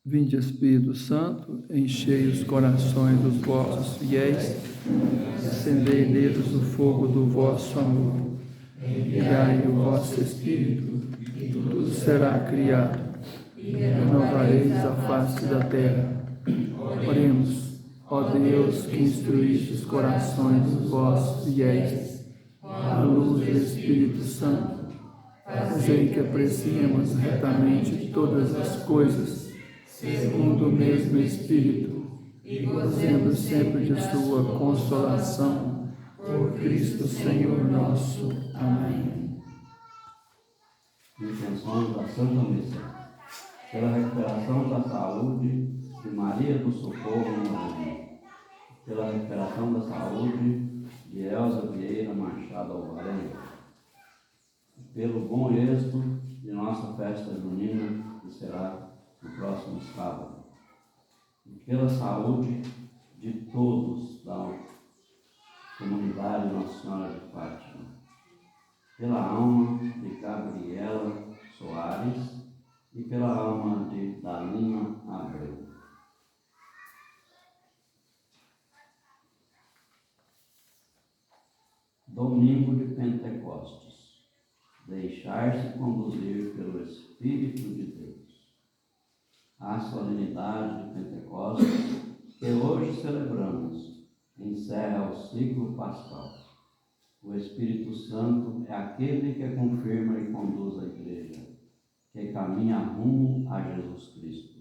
Vinde, Espírito Santo, enchei os corações dos vossos fiéis, acendei neles o fogo do vosso amor. Enviai o vosso Espírito, e tudo será criado, e renovareis a face da terra. Oremos, ó Deus, que instruíste os corações dos vossos fiéis, à luz do Espírito Santo, fazei que apreciemos retamente todas as coisas, segundo o mesmo Espírito, e gozemos sempre de sua consolação, por Cristo Senhor nosso. Amém. Intenções da Santa Missa. Pela recuperação da saúde de Maria do Socorro Moreno. Pela recuperação da saúde de Elza Vieira Machado Alvarenga. Pelo bom êxito de nossa festa junina, que será no próximo sábado. E pela saúde de todos da comunidade Nossa Senhora de Fátima. Pela alma de Gabriela Soares e pela alma de Dalina Abreu. Domingo de Pentecostes. Deixar-se conduzir pelo Espírito de Deus. A solenidade de Pentecostes, que hoje celebramos, encerra o ciclo pascal. O Espírito Santo é aquele que confirma e conduz a Igreja, que caminha rumo a Jesus Cristo.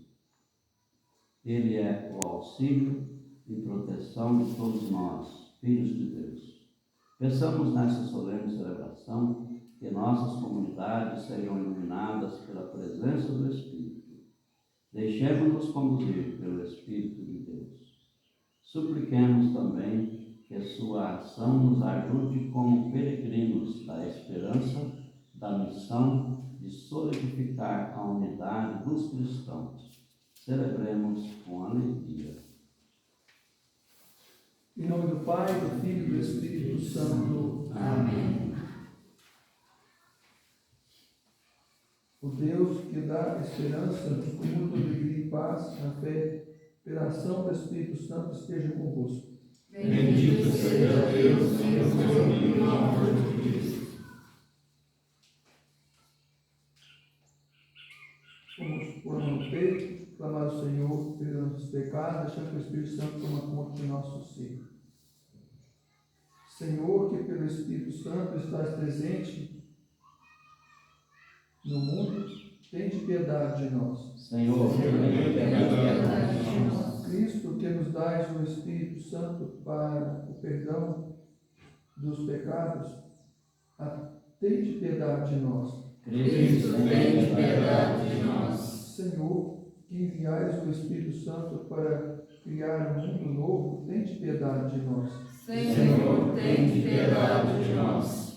Ele é o auxílio e proteção de todos nós, filhos de Deus. Peçamos nessa solene celebração que nossas comunidades sejam iluminadas pela presença do Espírito. Deixemos-nos conduzir pelo Espírito de Deus. Supliquemos também que sua ação nos ajude como peregrinos da esperança, da missão de solidificar a unidade dos cristãos. Celebremos com alegria. Em nome do Pai, do Filho e do Espírito Santo. Amém. O Deus que dá esperança, comunda alegria e paz na fé, pela ação do Espírito Santo esteja convosco. Bendito seja Deus, Senhor, em nome de Cristo. Vamos pôr a mão no peito, clamar ao Senhor pelos nossos pecados, deixar que o Espírito Santo toma conta de nosso ser. Senhor, que pelo Espírito Santo estás presente no mundo, tende piedade de nós. Senhor, tenha piedade de nós. Cristo, que nos dás o Espírito Santo para o perdão dos pecados, tende piedade de nós. Cristo, tenha piedade de nós. Senhor, que enviais o Espírito Santo para criar um mundo novo, tende piedade de nós. Senhor, tenha piedade de nós.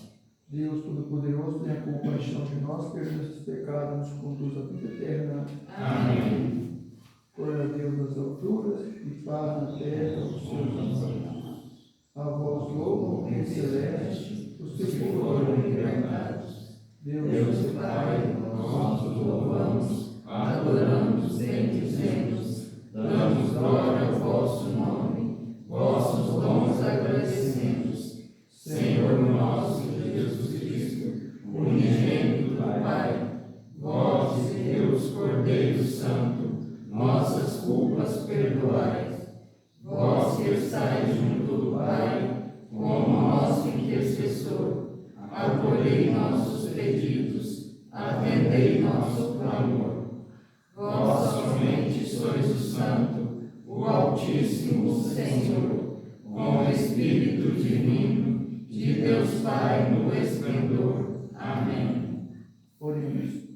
Deus Todo-Poderoso, tenha compaixão de nós, perdoa esses pecados, nos conduz à vida eterna. Amém. Glória a Deus nas alturas e paz na terra os seus amores. A vós louvam, Rei Celeste, os que foram libertados. Deus Pai, nós os louvamos, adoramos, bendizemos, damos glória ao vosso nome, vossos dons agradecemos. Senhor nosso Jesus Cristo, unigênito do Pai, vós, Deus Cordeiro Santo, nossas culpas perdoai. Vós que estáis junto do Pai, como nosso intercessor, acolhei nossos pedidos, atendei nosso clamor. Vós somente sois o Santo, o Altíssimo Senhor, com o Espírito Divino, de Deus Pai no esplendor. Amém. Oremos.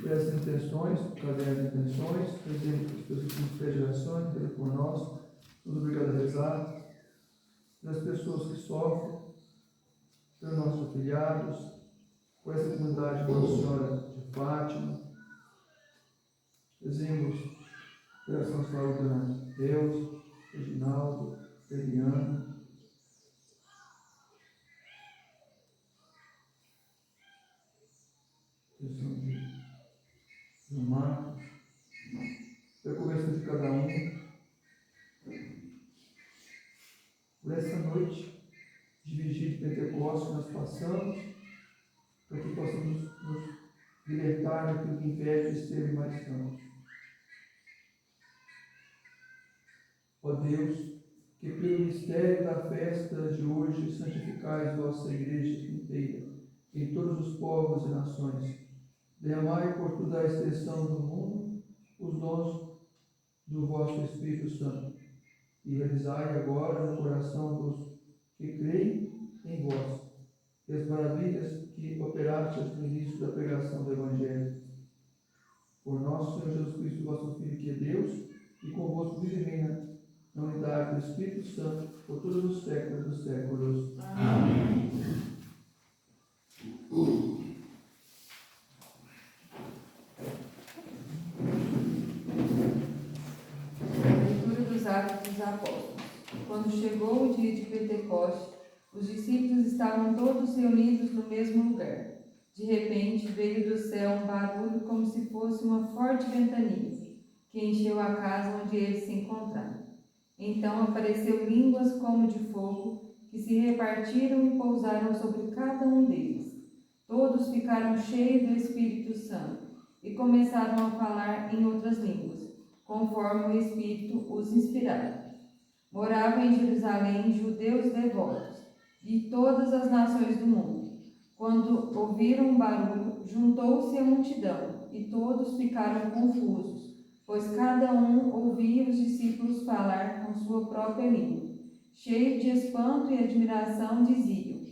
Por essas intenções, caderno de intenções, pedimos pelas pessoas de orações, pelo por nós, nos obrigado a rezar, pelas pessoas que sofrem, pelos nossos afiliados, por essa comunidade de Nossa Senhora de Fátima. Pedimos pela São Saúde Deus, Reginaldo, Eliana, de Marcos, noite de vigília de Pentecostes que nós passamos, para que possamos nos libertar daquilo que impede de sermos mais santos. Ó Deus, que pelo mistério da festa de hoje santificais vossa igreja inteira, em todos os povos e nações. Derramai por toda a extensão do mundo os dons do vosso Espírito Santo, e realizai agora no coração dos que creem em vós, e as maravilhas que operastes no início da pregação do Evangelho. Por nosso Senhor Jesus Cristo, vosso Filho, que é Deus, e convosco vive e reina na unidade do Espírito Santo, por todos os séculos dos séculos. Amém. Leitura dos Atos dos Apóstolos. Quando chegou o dia de Pentecostes, os discípulos estavam todos reunidos no mesmo lugar. De repente veio do céu um barulho como se fosse uma forte ventania, que encheu a casa onde eles se encontravam. Então apareceu línguas como de fogo, que se repartiram e pousaram sobre cada um deles. Todos ficaram cheios do Espírito Santo e começaram a falar em outras línguas, conforme o Espírito os inspirava. Moravam em Jerusalém judeus devotos, de todas as nações do mundo. Quando ouviram um barulho, juntou-se a multidão, e todos ficaram confusos, pois cada um ouvia os discípulos falar com sua própria língua. Cheios de espanto e admiração, diziam: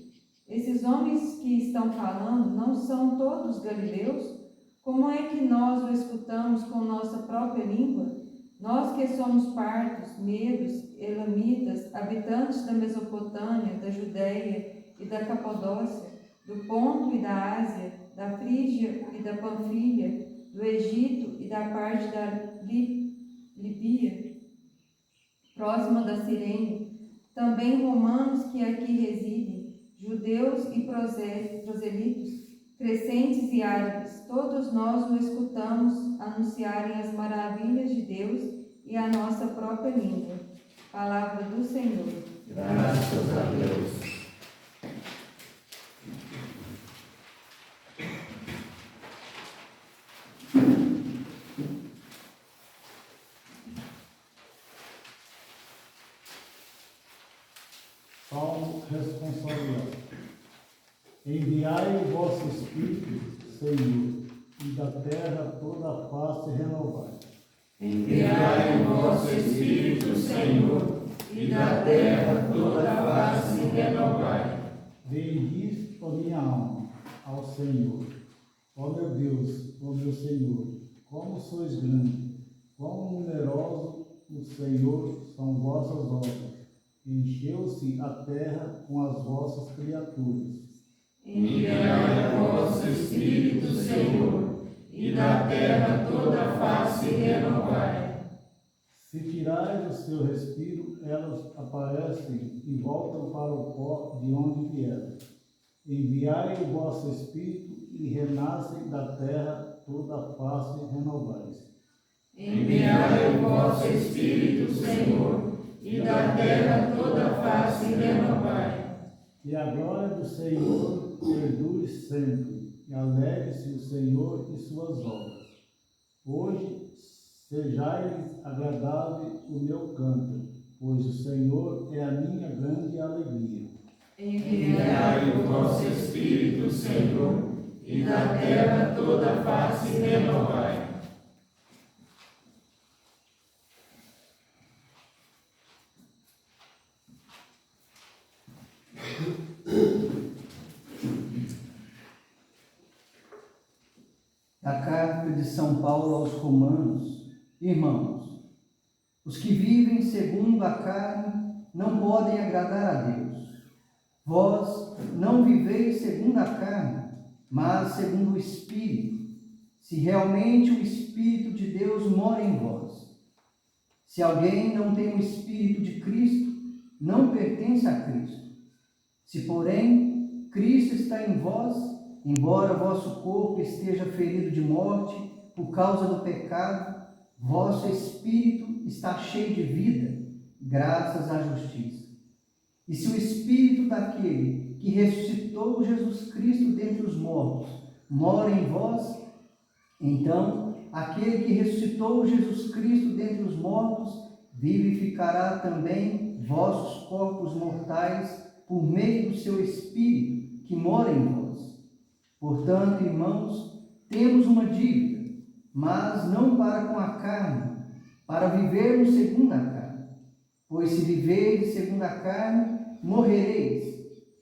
esses homens que estão falando não são todos galileus? Como é que nós o escutamos com nossa própria língua? Nós que somos partos, medos, elamitas, habitantes da Mesopotâmia, da Judéia e da Capadócia, do Ponto e da Ásia, da Frígia e da Panfilha, do Egito e da parte da Líbia, próxima da Cirene, também romanos que aqui residem, judeus e proselitos, crescentes e árabes, todos nós o escutamos anunciarem as maravilhas de Deus e a nossa própria língua. Palavra do Senhor. Graças a Deus. Salmo responsorial. Enviai o vosso Espírito, Senhor, e da terra toda a face renovai. Enviai o vosso Espírito, Senhor, e da terra toda a face renovai. Bendiz, ó minha alma, ao Senhor. Ó meu Deus, ó meu Senhor, como sois grande, quão numeroso o Senhor são vossas obras. Encheu-se a terra com as vossas criaturas. Enviai o vosso Espírito, Senhor, e da terra toda a face renovai. Se tirais o seu respiro, elas aparecem e voltam para o pó de onde vieram. Enviai o vosso Espírito e renascem da terra toda a face renovais. Enviai o vosso Espírito, Senhor, e da terra toda a face renovai. E a glória do Senhor perdure sempre, e alegre-se o Senhor e suas obras. Hoje sejai-lhes agradável o meu canto, pois o Senhor é a minha grande alegria. Enviai o vosso Espírito, Senhor, e da terra toda a face renovai. Da carta de São Paulo aos Romanos. Irmãos, os que vivem segundo a carne não podem agradar a Deus. Vós não viveis segundo a carne, mas segundo o Espírito, se realmente o Espírito de Deus mora em vós. Se alguém não tem o Espírito de Cristo, não pertence a Cristo. Se, porém, Cristo está em vós, embora vosso corpo esteja ferido de morte por causa do pecado, vosso espírito está cheio de vida, graças à justiça. E se o Espírito daquele que ressuscitou Jesus Cristo dentre os mortos mora em vós, então aquele que ressuscitou Jesus Cristo dentre os mortos vivificará também vossos corpos mortais por meio do seu Espírito que mora em vós. Portanto, irmãos, temos uma dívida, mas não para com a carne, para vivermos segundo a carne. Pois se viverdes segundo a carne, morrereis.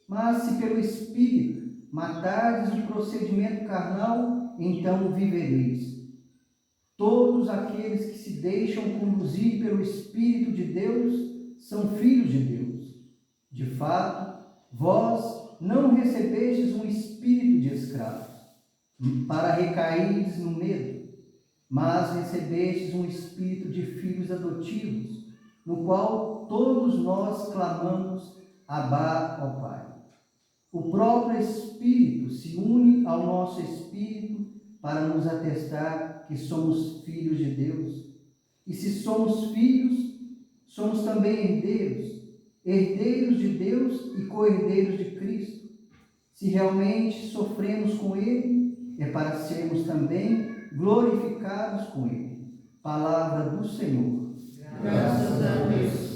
Mas se pelo Espírito matardes o procedimento carnal, então vivereis. Todos aqueles que se deixam conduzir pelo Espírito de Deus são filhos de Deus. De fato, vós não recebestes um espírito de escravos, para recairdes no medo, mas recebestes um espírito de filhos adotivos, no qual todos nós clamamos, Abá, ó Pai. O próprio Espírito se une ao nosso espírito para nos atestar que somos filhos de Deus. E se somos filhos, somos também herdeiros, herdeiros de Deus e co-herdeiros de Cristo. Se realmente sofremos com Ele, é para sermos também glorificados com Ele. Palavra do Senhor. Graças a Deus.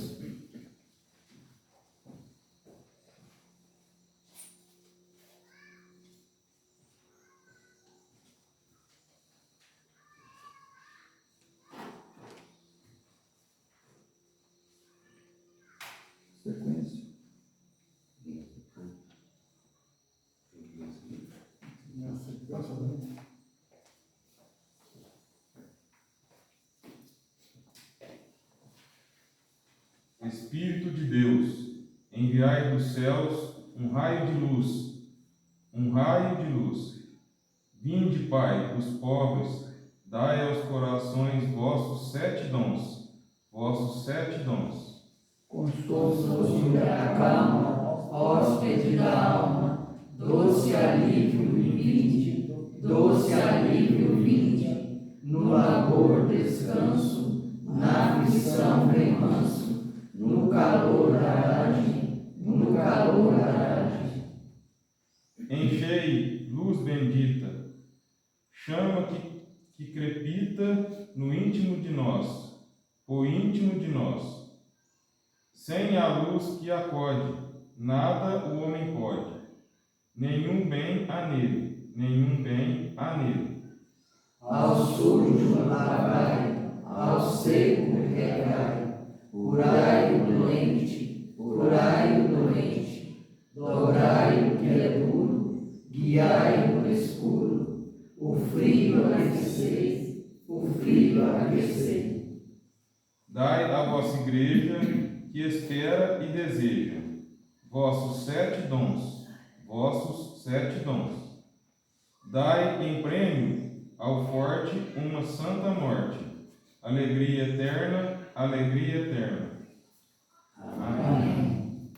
Sequência. Espírito de Deus, enviai dos céus um raio de luz, um raio de luz. Vinde, Pai, dos pobres, dai aos corações vossos 7 dons, vossos 7 dons. Consolo da calma, hóspede da alma, doce alívio vinde, doce alívio vinde, no labor descanso, na aflição bem manso, no calor arage, no calor arage. Enchei, luz bendita, chama que crepita no íntimo de nós, o íntimo de nós. Sem a luz que acode, nada o homem pode. Nenhum bem há nele, nenhum bem há nele. Ao sujo lavai, ao seco regai, curai o doente, dobrai o que é duro, guiai o escuro, o frio aquecei, o frio aquecei. Dai à vossa igreja que espera e deseja vossos 7 dons, vossos 7 dons. Dai em prêmio ao forte uma santa morte, alegria eterna, alegria eterna. Amém.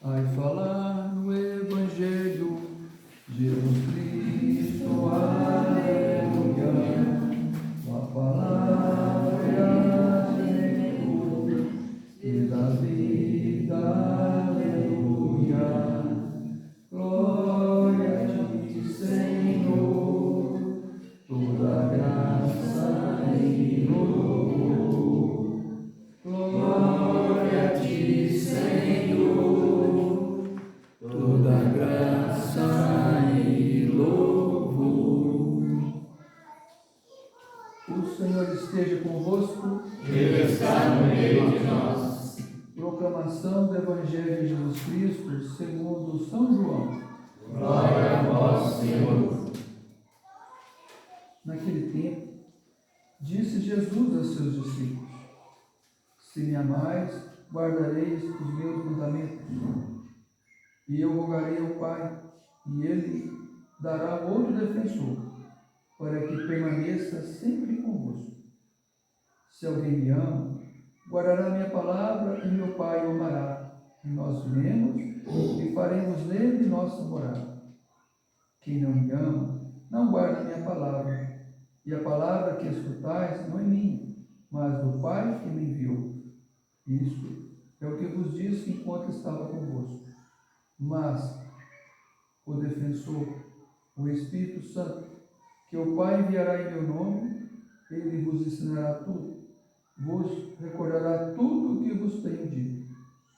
Ai, falar no Evangelho, Jesus Cristo, aleluia. Tua palavra é a semeadura e da vida, aleluia. Glória a ti, Senhor, toda graça e louvor. Glória a ti, Senhor, toda graça e louvor. O Senhor esteja convosco. Ele está no meio de nós. Proclamação do Evangelho de Jesus Cristo segundo São João. Glória a vós, Senhor. Naquele tempo, disse Jesus a seus discípulos: Se me amais, guardareis os meus mandamentos. E eu rogarei ao Pai, e Ele dará outro defensor, para que permaneça sempre convosco. Se alguém me ama, guardará minha palavra, e meu Pai o amará. E nós viremos e faremos nele nossa morada. Quem não me ama, não guarda minha palavra. E a palavra que escutais não é minha, mas do Pai que me enviou. Isso é o que vos disse enquanto estava convosco. Mas o defensor, o Espírito Santo, que o Pai enviará em meu nome, ele vos ensinará tudo, vos recordará tudo o que vos tenho dito.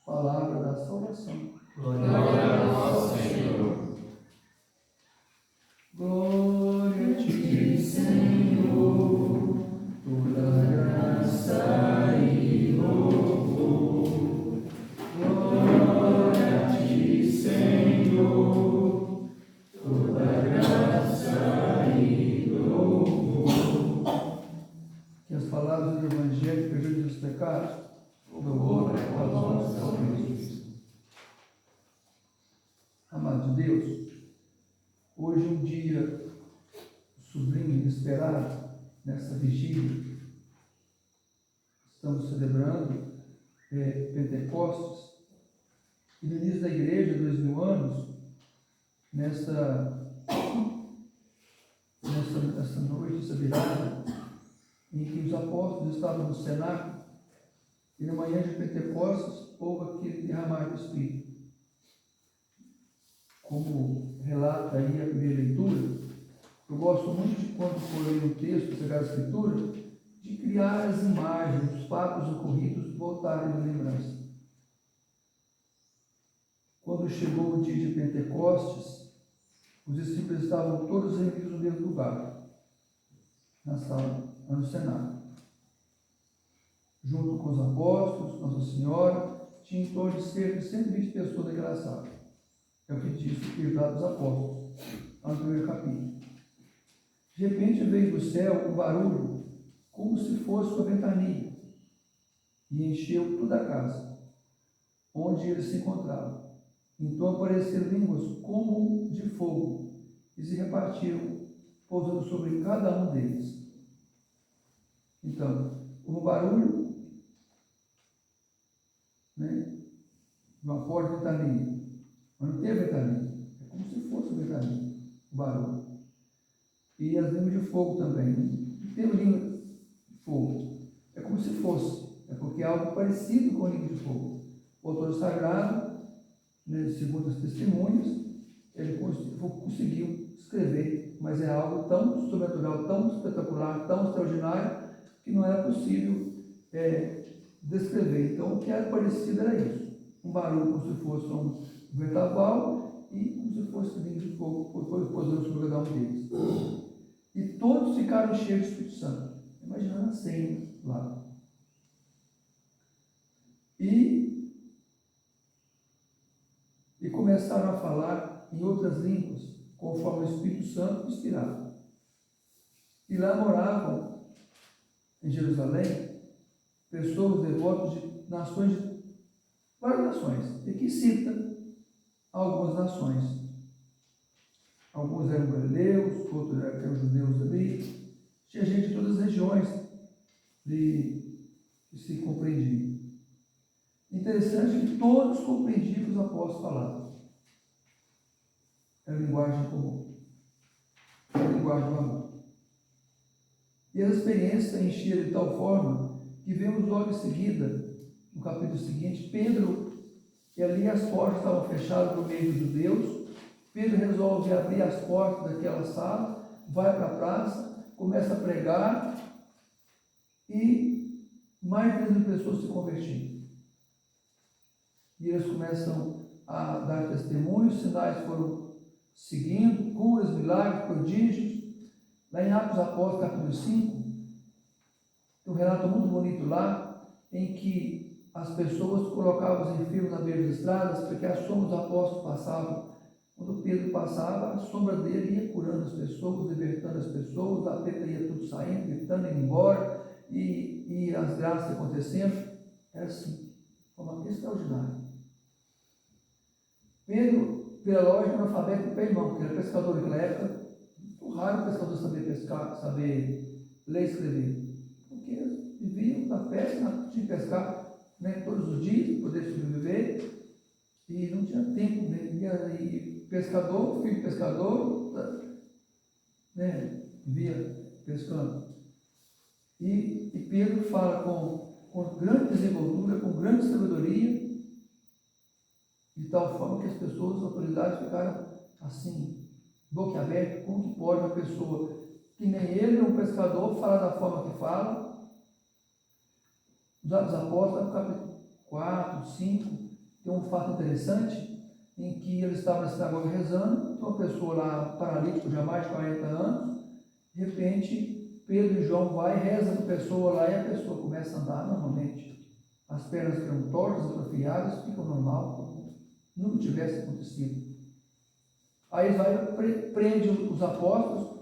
Palavra da salvação. Glória a vós, Senhor. Glória a ti, Senhor, toda graça e louvor. Glória a ti, Senhor, toda graça e louvor. Que as palavras do Evangelho perdoem os pecados, louvor a vós, Senhor Cristo. Amado Deus, hoje um dia sublime, inesperado, nessa vigília. Estamos celebrando Pentecostes. E no início da igreja, 2000 anos, nessa noite, essa virada, em que os apóstolos estavam no cenáculo, e na manhã de Pentecostes houve aquele derramar do Espírito. Como relata aí a primeira leitura, eu gosto muito de quando for ler um texto, pegar a Escritura, de criar as imagens, os fatos ocorridos voltarem à lembrança. Quando chegou o dia de Pentecostes, os discípulos estavam todos reunidos no mesmo lugar, na sala, no cenáculo. Junto com os apóstolos, Nossa Senhora, tinha em torno de cerca de 120 pessoas naquela sala. É o que diz o livro dos Apóstolos, no primeiro capítulo. De repente veio do céu um barulho, como se fosse uma ventania, e encheu toda a casa, onde eles se encontravam. Então apareceram línguas como de fogo, e se repartiram, pousando sobre cada um deles. Então, houve um barulho, de uma forte ventania. Mas não teve ventania, é como se fosse ventania, o barulho. E as línguas de fogo também, não teve língua de fogo, é como se fosse, é porque é algo parecido com língua de fogo. O autor sagrado, segundo as testemunhas, ele conseguiu escrever, mas é algo tão sobrenatural, tão espetacular, tão extraordinário, que não era possível descrever. Então, o que era parecido era isso, um barulho como se fosse um ventaval e como se fosse língua de fogo, posando sobre cada um deles. E todos ficaram cheios do Espírito Santo. Imaginando a cena lá. E começaram a falar em outras línguas, conforme o Espírito Santo inspirava. E lá moravam, em Jerusalém, pessoas devotas de nações, de várias nações. E que cita algumas nações. Alguns eram galileus, outros eram judeus ali. Tinha gente de todas as regiões que se compreendiam. Interessante que todos compreendiam o que os apóstolos falavam. É a linguagem comum. É a linguagem do amor. E a experiência enchia de tal forma que vemos logo em seguida, no capítulo seguinte, Pedro, e ali as portas estavam fechadas por meio dos judeus. Pedro resolve abrir as portas daquela sala, vai para a praça, começa a pregar e mais de 3.000 pessoas se convertiram. E eles começam a dar testemunhos, sinais foram seguindo, curas, milagres, prodígios. Lá em Atos Apóstolos, capítulo 5, tem um relato muito bonito lá, em que as pessoas colocavam os enfermos na beira das estradas, porque a sombra dos apóstolos passavam. Quando Pedro passava, a sombra dele ia curando as pessoas, libertando as pessoas, a teta ia tudo saindo, gritando, indo embora, e as graças acontecendo. Era assim, de forma extraordinária. Pedro, pela lógica, analfabeto de pé e mão, porque era pescador naquela época. Muito raro o pescador saber pescar, saber ler e escrever, porque viviam da pesca, tinham que pescar todos os dias para poder sobreviver, e não tinha tempo, e pescador, filho de pescador, vivia pescando. E Pedro fala com grande desenvoltura, com grande sabedoria, de tal forma que as pessoas, as autoridades ficaram assim, boca aberta. Como que pode uma pessoa que nem ele, um pescador, falar da forma que fala? Os Atos dos Apóstolos, no capítulo 4, 5, tem um fato interessante, em que eles estavam na sinagoga rezando, tem uma pessoa lá, paralítico, já mais de 40 anos, de repente, Pedro e João vai e rezam com a pessoa lá, e a pessoa começa a andar normalmente. As pernas ficam tortas, atrofiadas, ficam normal, como nunca tivesse acontecido. Aí eles vai prende os apóstolos,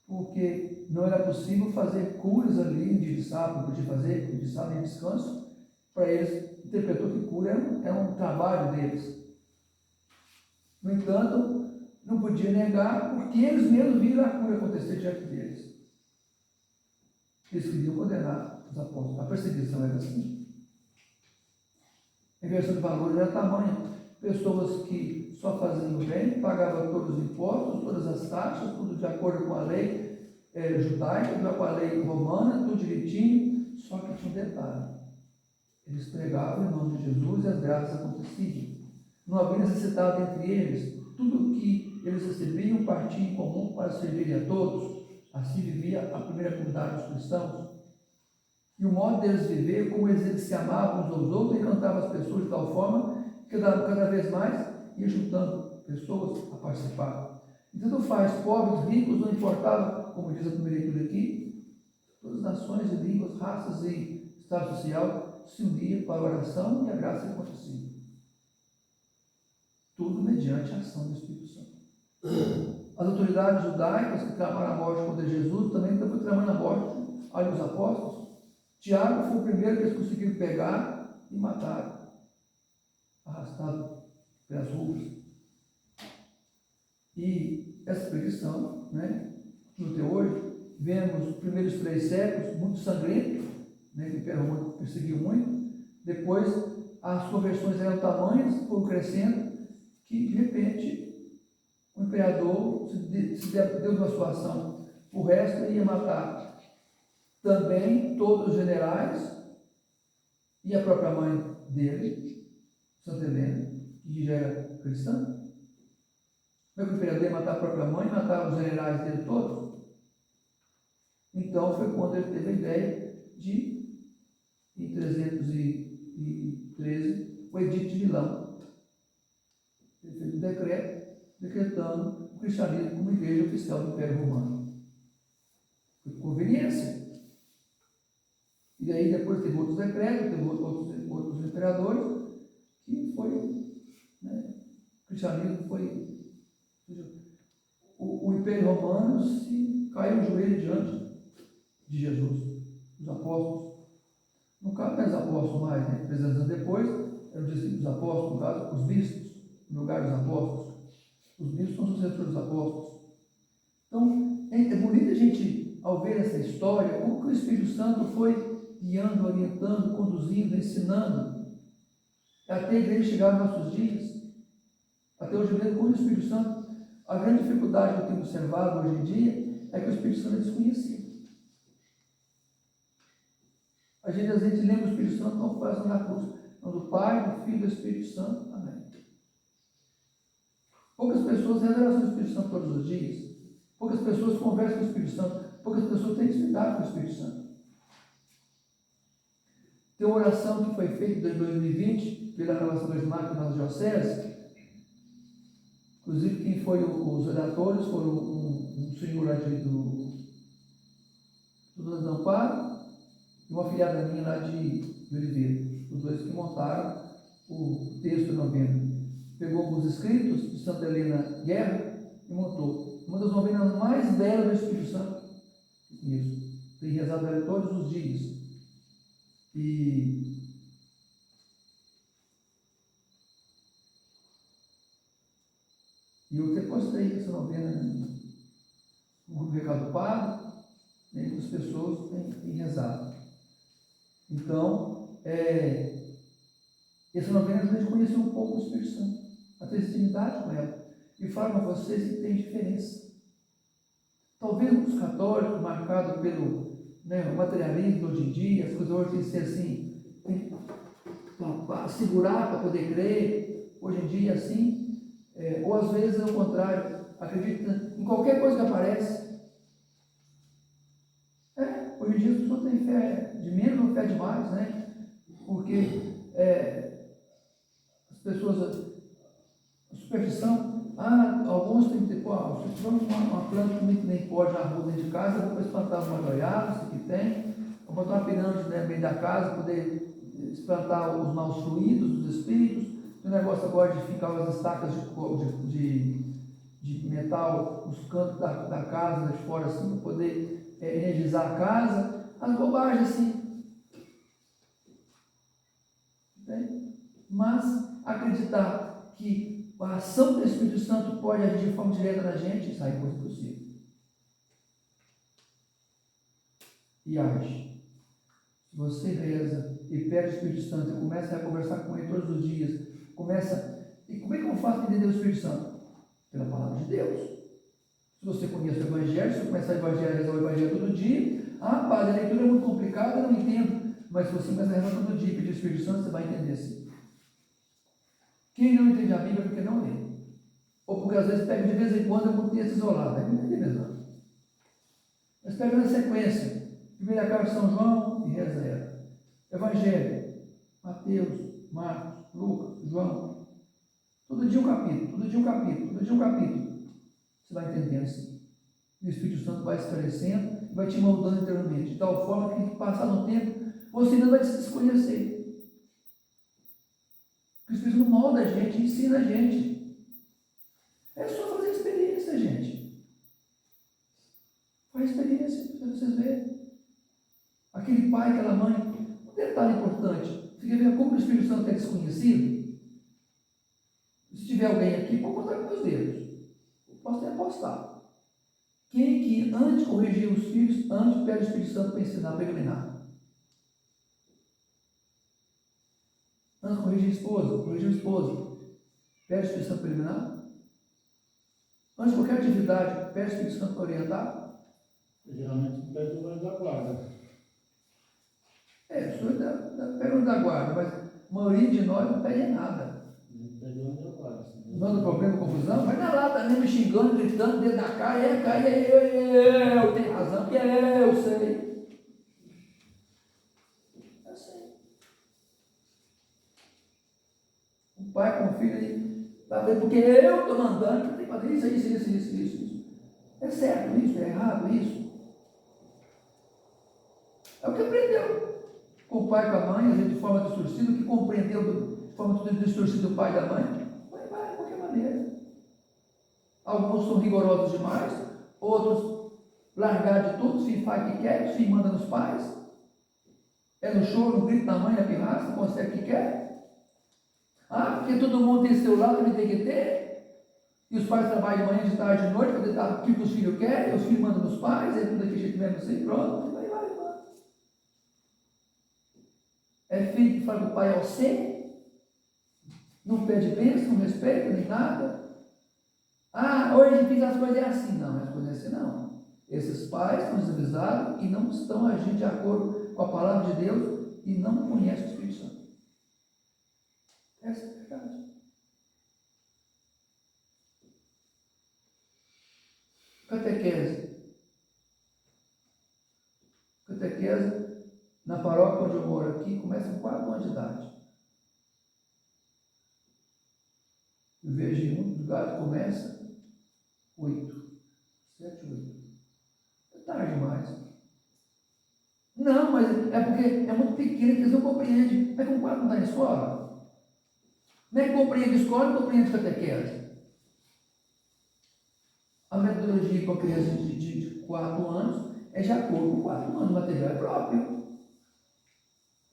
porque não era possível fazer curas ali em dia de sábado, não podia fazer dia de sábado em descanso. Para eles, interpretou que cura era um trabalho deles. No entanto, não podia negar, porque eles mesmos viram a cura acontecer diante deles. Eles queriam condenar os apóstolos. A perseguição era assim. A inversão de valores era tamanha. Pessoas que só faziam bem, pagavam todos os impostos, todas as taxas, tudo de acordo com a lei judaica, com a lei romana, tudo direitinho, só que tinha um detalhe. Eles pregavam em nome de Jesus e as graças aconteciam. Não havia necessidade entre eles. Tudo que eles recebiam partia em comum para servirem a todos. Assim vivia a primeira comunidade dos cristãos. E o modo deles viver, como eles se amavam uns aos outros, encantavam as pessoas de tal forma que cada vez mais ia juntando pessoas a participar. E tanto faz, pobres, ricos, não importava, como diz a primeira leitura aqui, todas as nações, línguas, raças e estado social se uniam para a oração e a graça acontecia. Tudo mediante a ação do Espírito Santo. As autoridades judaicas que clamaram a morte contra Jesus também estavam clamando a morte ali os apóstolos. Tiago foi o primeiro que eles conseguiram pegar e matar, arrastado pelas ruas. E essa perseguição, até hoje, vemos os primeiros 3 séculos muito sangrento, que o Império Romano perseguiu muito. Depois, as conversões eram tamanhas, foram crescendo, que de repente o imperador se deu de uma situação. O resto ia matar também todos os generais e a própria mãe dele, Santa Helena, que já era cristã. Como é que o imperador ia matar a própria mãe e matar os generais dele todos? Então foi quando ele teve a ideia de, em 313, o Edito de Milão. Ele fez um decreto decretando o cristianismo como igreja oficial do Império Romano. Foi conveniência. E daí depois teve outros decretos, teve outros imperadores, que foi, o cristianismo foi. O Império Romano se caiu o joelho diante de Jesus, os apóstolos. No caso, não é os apóstolos mais, 300 anos depois, eram os discípulos dos apóstolos, no caso, os bispos, no lugar dos apóstolos. Os bispos são sucessores dos apóstolos. Então, é bonito a gente, ao ver essa história, como que o Espírito Santo foi guiando, orientando, conduzindo, ensinando, até a igreja chegar aos nossos dias. Até hoje mesmo, quando o Espírito Santo, a grande dificuldade que eu tenho observado hoje em dia é que o Espírito Santo é desconhecido. A gente às vezes lembra o Espírito Santo como faz na cruz, do Pai, do Filho e do Espírito Santo. Amém. Poucas pessoas rezam o Espírito Santo todos os dias. Poucas pessoas conversam com o Espírito Santo. Poucas pessoas têm intimidade com o Espírito Santo. Tem uma oração que foi feita em 2020 pela renovação carismática da nossa diocese. Inclusive, quem foi os redatores foram um senhor aqui do Amparo e uma filhada minha lá de Oliveira. Os dois que montaram o texto da novena. Pegou alguns escritos de Santa Helena Guerra e montou. Uma das novenas mais belas do Espírito Santo. Isso. Tem rezado ela todos os dias. E eu até postei essa novena no Recado do Padre, as pessoas têm rezado. Então, essa novena ajuda a gente conhecer um pouco o Espírito Santo, a ter intimidade com ela. E falo para vocês que tem diferença. Talvez os católicos, marcados né, o materialismo de hoje em dia, as coisas hoje têm que ser assim, para segurar, para poder crer, hoje em dia assim, ou às vezes é o contrário, acredita em qualquer coisa que aparece. Hoje em dia as pessoas têm fé de menos ou fé demais, né? Porque as pessoas, a superstição, alguns têm que ter, se tiver uma planta que nem pode na rua dentro de casa, eu vou plantar uma goiaba, se que tem, vou botar uma pirâmide, né, no meio da casa, poder esplantar os maus fluidos, os espíritos. Tem um negócio agora de ficar as estacas de metal nos cantos da casa, de fora, assim, para poder energizar a casa. As bobagens assim. Entende? Mas acreditar que a ação do Espírito Santo pode agir de forma direta na gente, isso aí é coisa possível. E age. Se você reza e pede o Espírito Santo e começa a conversar com ele todos os dias, e como é que eu faço para entender o Espírito Santo? Pela palavra de Deus. Se você conhece o Evangelho, se você começar a rezar o Evangelho todo dia, padre, a leitura é muito complicada, eu não entendo. Mas se você começar a rezar todo dia e pedir o Espírito Santo, você vai entender sim. Quem não entende a Bíblia é porque não lê. Ou porque às vezes pega de vez em quando algum texto isolado, aí não entende mesmo. Mas pega na sequência. Primeira carta de São João e reza ela. Evangelho, Mateus, Marcos, Lucas, João. Todo dia um capítulo, todo dia um capítulo, todo dia um capítulo. Você vai entendendo assim. E o Espírito Santo vai esclarecendo e vai te moldando interiormente, de tal forma que, passar no tempo, você não vai se desconhecer. O Espírito Santo molda a gente, ensina a gente. É só fazer experiência, gente. Faz experiência para vocês verem. Aquele pai, aquela mãe. Um detalhe importante. Você quer ver como o Espírito Santo é desconhecido? Se tiver alguém aqui, pode contar com meus dedos. Eu posso até apostar. Quem que antes de corrigir os filhos, antes pede o Espírito Santo para ensinar, para iluminar? Antes de corrigir o esposo, pede o Espírito Santo para iluminar? Antes de qualquer atividade, pede o Espírito Santo para orientar? Geralmente pede o anjo da guarda. O senhor pega o anjo da guarda, mas a maioria de nós não pede nada. Pede o anjo da guarda. Não do problema, confusão, vai na lá também me xingando, gritando, dedo na cara, eu tenho razão, que eu sei. É assim. O pai com o filho aí, vai ver, porque eu estou mandando, que tem que fazer isso. É certo isso, é errado isso. É o que aprendeu com o pai e com a mãe, às vezes de forma distorcida, o que compreendeu de forma distorcida o pai e da mãe. Vai, de qualquer maneira. Alguns são rigorosos demais, outros largaram de tudo, filho faz o que quer, filho manda nos pais. É no choro, no grito da mãe, na pirraça, consegue o que quer. Porque todo mundo tem seu lado, ele tem que ter. E os pais trabalham de manhã, de tarde, de noite, para tentar o que os filhos querem, os filhos mandam nos pais, é tudo daquele jeito mesmo assim, pronto, vai. É filho que fala que o pai é o ser, não pede bênção, não respeita, nem nada. Hoje fiz as coisas assim. Não, as coisas assim não. Esses pais estão desavisados e não estão agindo de acordo com a palavra de Deus e não conhecem o Espírito Santo. Essa é a verdade. Catequese, na paróquia onde eu moro aqui, começa com 4 anos de idade. Eu vejo em muitos lugares começa 8, 7, 8. É tarde demais. Não, mas é porque é muito pequeno que eles não compreendem. Mas com 4 não está na escola? Como é que compreende escola e compreende catequese? A metodologia com a criança de 4 anos é de acordo com 4 anos, o material é próprio.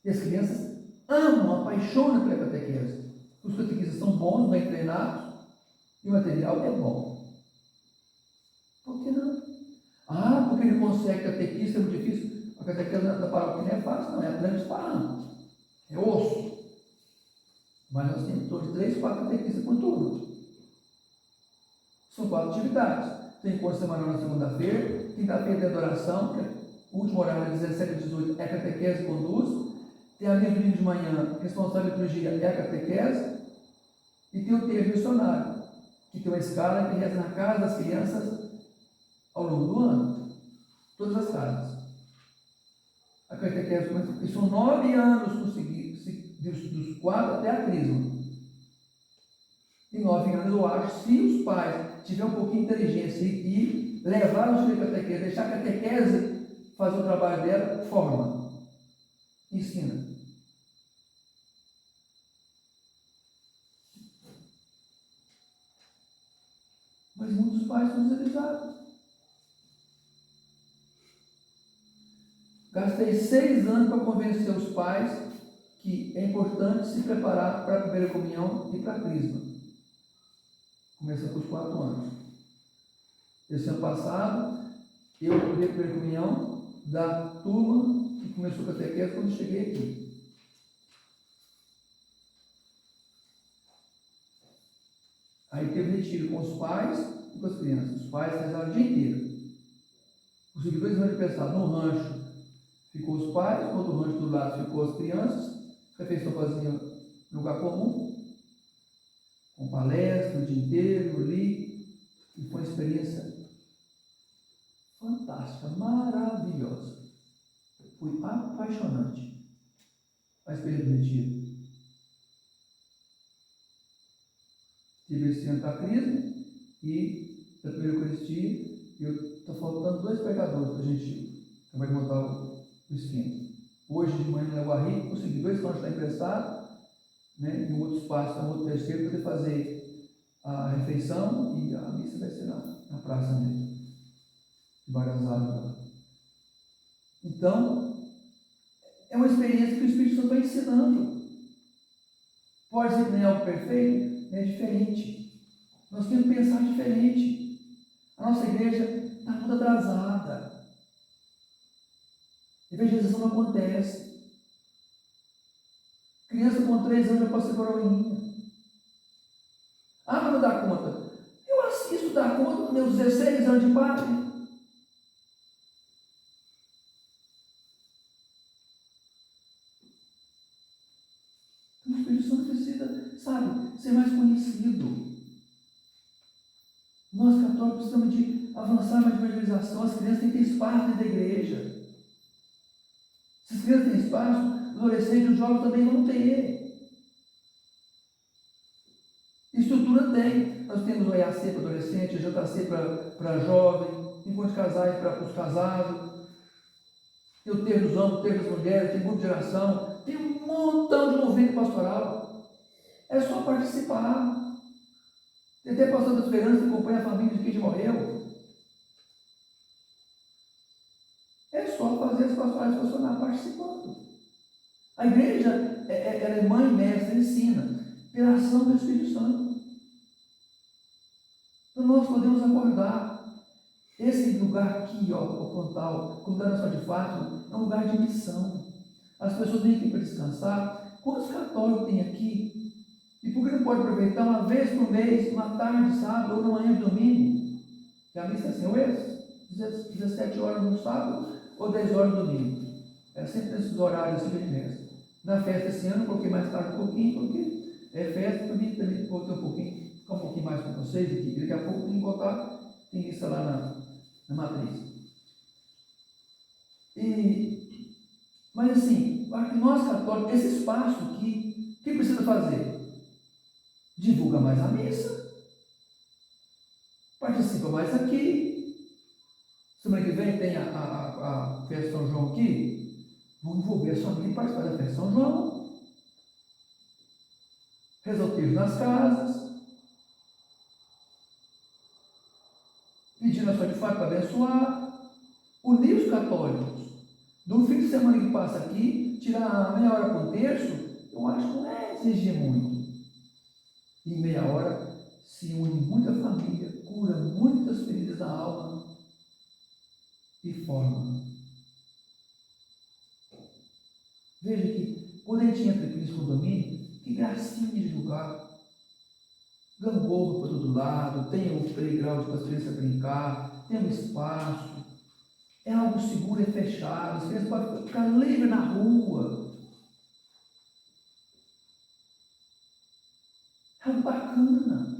E as crianças amam, apaixonam pela catequese. Os catequistas são bons, bem treinados, e o material é bom. Por que não? Porque ele consegue catequista, é muito difícil. A catequese da paróquia não é fácil, não, é transparente. É osso. Mas nós temos em torno de 3, 4 catequistas por turno. São 4 atividades. Tem encontro semanal na segunda-feira, quinta-feira de adoração, que o último horário, 17 e 18, é a catequese conduz. Tem a missa domingo de manhã, responsável pela liturgia é a catequese. E tem o terço missionário, que tem uma escala que reza na casa das crianças ao longo do ano. Todas as casas. A catequese começa, e são 9 anos conseguidos, dos 4 até a crisma. Em 9 anos, eu acho, se os pais tiverem um pouquinho de inteligência e levar os filhos à catequese, deixar a catequese fazer o trabalho dela, forma, ensina. Mas muitos pais são desavisados. Gastei 6 anos para convencer os pais que é importante se preparar para a primeira comunhão e para a crisma. Começa com os 4 anos. Esse ano passado, eu fui a primeira comunhão da turma que começou a catequese quando cheguei aqui. Aí teve retiro com os pais e com as crianças. Os pais rezaram o dia inteiro. Os seguidores vão pensar no rancho. Ficou os pais, quando o rancho do lado ficou as crianças, a refeição fazia no lugar comum, com palestra o dia inteiro, eu li, e foi uma experiência fantástica, maravilhosa. Foi apaixonante a experiência do retiro. Tive esse ano da crise e da primeira Eucaristia, está faltando 2 pregadores para a gente vai montar o esquema. Hoje de manhã na Guarri, consegui 2 cantos da emprestado, né, e um outro espaço, um outro terceiro, para poder fazer a refeição e a missa vai ser na praça mesmo, de Barazara. Então, é uma experiência que o Espírito Santo vai ensinando. Pode ser que não é algo perfeito, é diferente. Nós temos que pensar diferente. A nossa igreja está muito atrasada. Evangelização não acontece. Criança com 3 anos já pode ser coroinha. Ah, mas não dá conta. Eu assisto dar conta dos meus 16 anos de padre. Então, o Espírito Santo precisa, sabe, ser mais conhecido. Nós católicos precisamos de avançar na evangelização. As crianças têm que ter espaço dentro da igreja. Se as crianças têm espaço, os adolescentes e os jovens também vão ter. Estrutura tem. Nós temos o EAC para adolescente, o JC para jovem, encontro de casais para os casados, tem o terço dos homens, o terço das mulheres, tem grupo de geração, tem um montão de movimento pastoral. É só participar. Tem até pastor da esperança que acompanha a família de quem morreu. É só fazer as pastorais funcionar participando. A igreja, ela é mãe, mestra, ensina, pela ação do Espírito Santo. Então nós podemos acordar. Esse lugar aqui, ó, o Pontal, como da Nossa de Fátima, é um lugar de missão. As pessoas vêm aqui para descansar. Quantos católicos tem aqui? E por que não pode aproveitar uma vez por mês, uma tarde, sábado, ou na manhã de domingo? Que a missa é assim, ou 17 horas no sábado, ou 10 horas no domingo. É sempre nesses horários assim que a gente resta. Na festa esse ano, coloquei mais tarde um pouquinho, porque é festa, também coloquei um pouquinho, ficar um pouquinho mais com vocês aqui. Daqui a pouco tem que botar, tem missa lá na matriz. Mas assim, para que nós católicos, esse espaço aqui, o que precisa fazer? Divulga mais a missa, participa mais aqui. Semana que vem tem a festa São João aqui. Vamos envolver a família e participar da festa São João. Resolver nas casas. Pedindo a sua de fato para abençoar. Unir os católicos. Do fim de semana que passa aqui, tirar meia hora por terço, eu acho que não é exigir muito. Em meia hora se une muita família, cura muitas feridas da alma e forma. Veja que quando a gente entra aqui nesse condomínio, que gracinha de lugar. Gangorra para todo lado, tem o playground para as crianças brincar, tem um espaço. É algo seguro e fechado. As crianças podem ficar livres na rua. É algo bacana.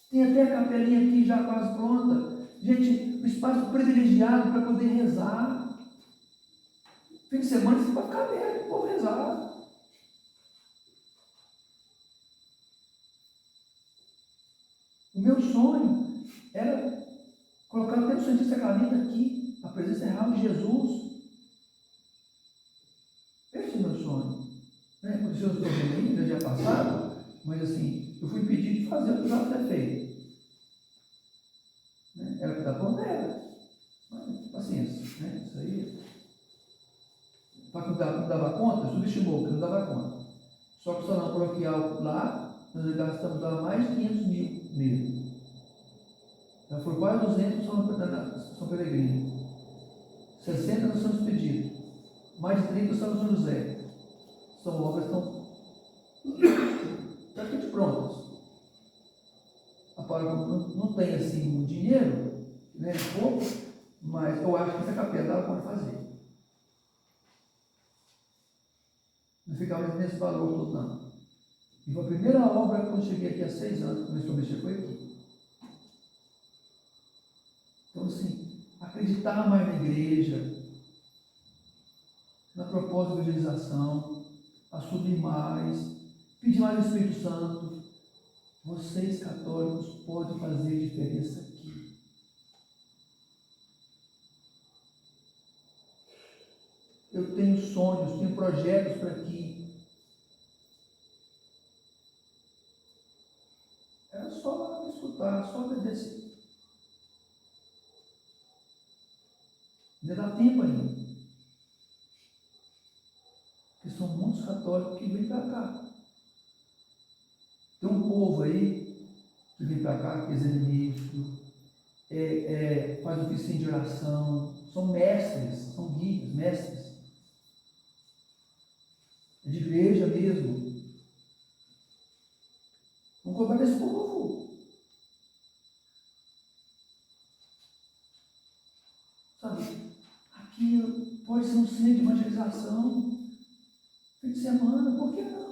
Tem até a capelinha aqui já quase pronta. Gente, um espaço privilegiado para poder rezar. Fim de semana você pode ficar aberto, o povo rezar. O meu sonho era colocar até o Santíssimo Sacramento aqui, a presença real de Jesus. Esse é o meu sonho. Né? Aconteceu no torneio no dia passado, mas assim, eu fui impedido de fazer o que precisava ter feito. Né? Era para dar pronto, era. Mas paciência, né? Isso aí. Para que não dava conta, subestimou que não dava conta. Só que o salão paroquial lá, nós gastamos lá mais de 500 mil nele. Já foram quase 200 São Peregrino. 60 no São Expedito. Mais de 30 no São José. São obras que estão praticamente prontas. A paróquia não tem assim muito dinheiro, né? Pouco, mas eu acho que essa capela dá para fazer. Não ficava nesse valor todo, não. E foi a primeira obra que eu cheguei aqui há 6 anos, comecei a mexer com aqui. Então, assim, acreditar mais na igreja, na proposta de evangelização, assumir mais, pedir mais o Espírito Santo. Vocês, católicos, podem fazer diferença aqui. Eu tenho sonhos, tenho projetos para aqui. Era só me escutar, só obedecer. Ainda dá tempo ainda. Porque são muitos católicos que vêm para cá. Tem um povo aí que vem para cá, que é exercício, faz oficina de oração, são mestres, são guias, mestres. É de igreja mesmo. Vamos cobrar desse povo. Sabe, aqui pode ser um centro de evangelização. Fim de semana, por que não?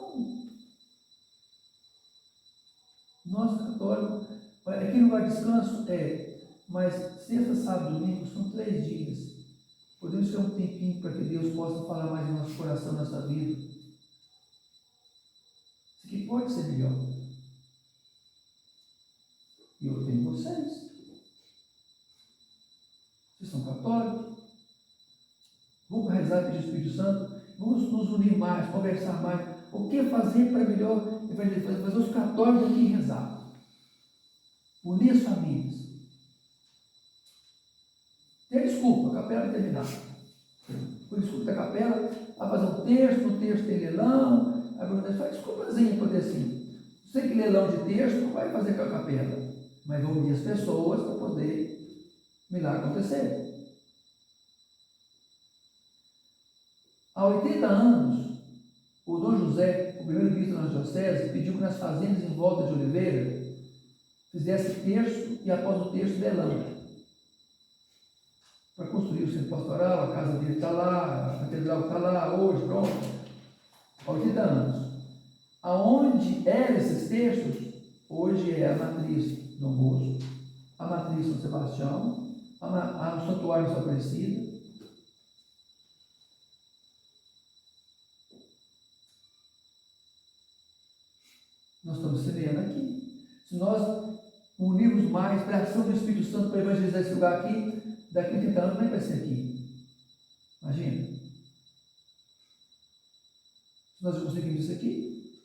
Nós, católicos, aqui no lugar de descanso mas sexta, sábado e domingo são 3 dias. Podemos ter um tempinho para que Deus possa falar mais no nosso coração, na nossa vida. Isso aqui pode ser melhor. E eu tenho vocês. Vocês são católicos. Vamos rezar pedir o Espírito Santo. Vamos nos unir mais, conversar mais. O que fazer para melhor fazer os católicos aqui rezar? Unir as famílias. Tem desculpa, a capela vai terminar. Por desculpa da capela, vai fazer um texto tem leilão. Faz desculpazinha para poder assim. Sei que leilão de texto não vai fazer com a capela, mas vão unir as pessoas para poder milagre acontecer. Há 80 anos, o Dom José, o primeiro bispo da nossa diocese, pediu que nas fazendas em volta de Oliveira fizesse terço e após o terço leilão. Para construir o centro pastoral, a casa dele está lá, a catedral está lá, hoje, pronto. Há 80 anos. Aonde eram esses terços, hoje é a matriz Dom Bosco, a matriz São Sebastião, o santuário São Aparecida. Nós estamos semeando aqui. Se nós unirmos mais para a ação do Espírito Santo para evangelizar esse lugar aqui, daqui a 30 anos, como é que vai ser aqui? Imagina. Se nós conseguimos isso aqui,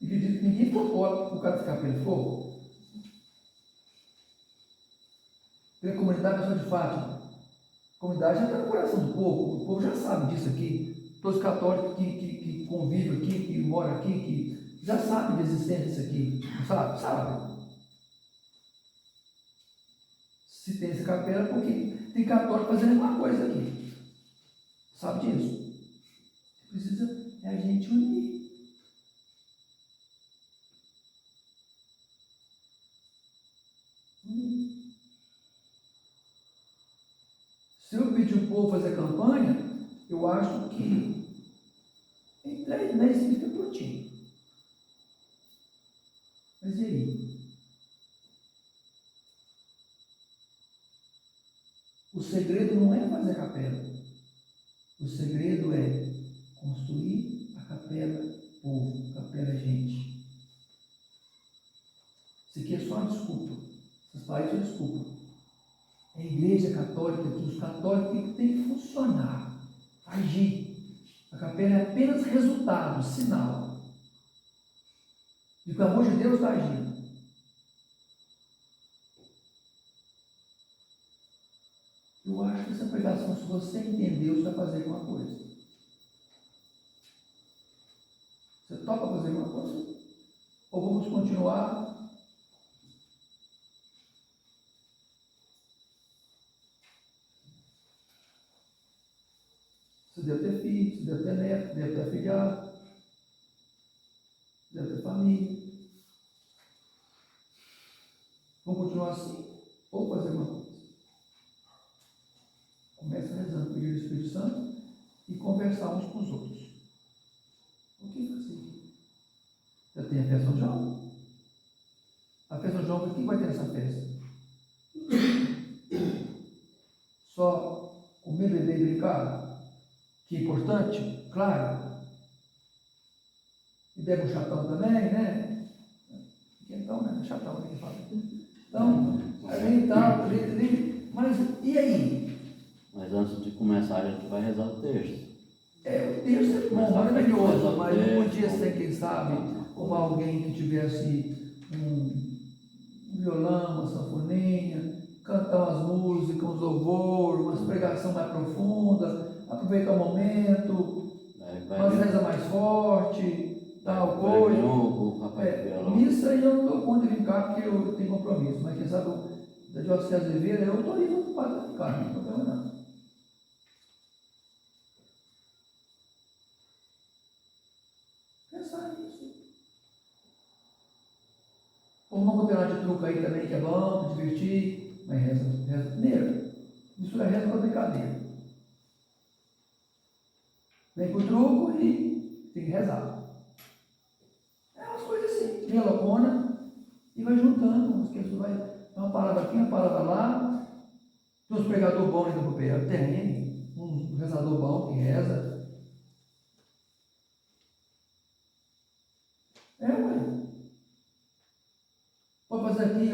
acredito que ninguém topou por causa de ficar pelo fogo. Pela comunidade Nossa de Fátima. A comunidade já está no coração do povo. O povo já sabe disso aqui. Todos os católicos que convivem aqui, que moram aqui, que já sabem da existência disso aqui. Não sabe? Sabe. Se tem essa capela, porque tem católico fazendo alguma coisa aqui. Sabe disso? Precisa a gente unir. Se eu pedir o povo fazer campanha, eu acho que em 3 meses fica prontinho. Mas e aí? O segredo não é fazer a capela. O segredo é construir a capela povo, capela gente. Isso aqui é só uma desculpa. Essas palavras são desculpa. É a igreja católica, que os católicos têm que funcionar, agir. A capela é apenas resultado, sinal. E o amor de Deus está agindo. Eu acho que essa pregação, se você entendeu, você vai fazer alguma coisa. Você topa fazer alguma coisa? Ou vamos continuar? Você deve ter filho, você deve ter neto, deve ter afilhado, deve ter família. Vamos continuar assim? Ou fazer uma coisa? Começa rezando, pedir o Espírito Santo e conversar uns com os outros. O que fazer? Já tem a festa São João? A festa São João, o que vai ter nessa festa? Só comer, beber e brincar? Que é importante, claro. E bebe um chatão também, né? Então, né? Chatão, ninguém fala. Então, ali tal, ali, mas e aí? Mas antes de começar, a gente vai rezar o terço. O terço é bom, maravilhoso, mas não podia ser, quem sabe, como alguém que tivesse um violão, uma sanfoninha, cantar umas músicas, uns louvor, umas pregação mais profunda, aproveitar o momento, umas reza mais forte, tal coisa. Missa eu não dou conta de ficar porque eu tenho compromisso, mas quem sabe da Diocese de Vera, eu autorizo o padre a ficar, não tem problema não. Pensar nisso. Ou um campeonato de truco aí também, que é bom, para divertir, mas reza primeiro. Mistura reza com a brincadeira. Vem com o truco e tem que rezar. É umas coisas assim, meia loucona, e vai juntando, vai uma palavra aqui, uma palavra lá. Tem uns pregadores bons ainda pro pé, tem um rezador bom que reza. Pode fazer aqui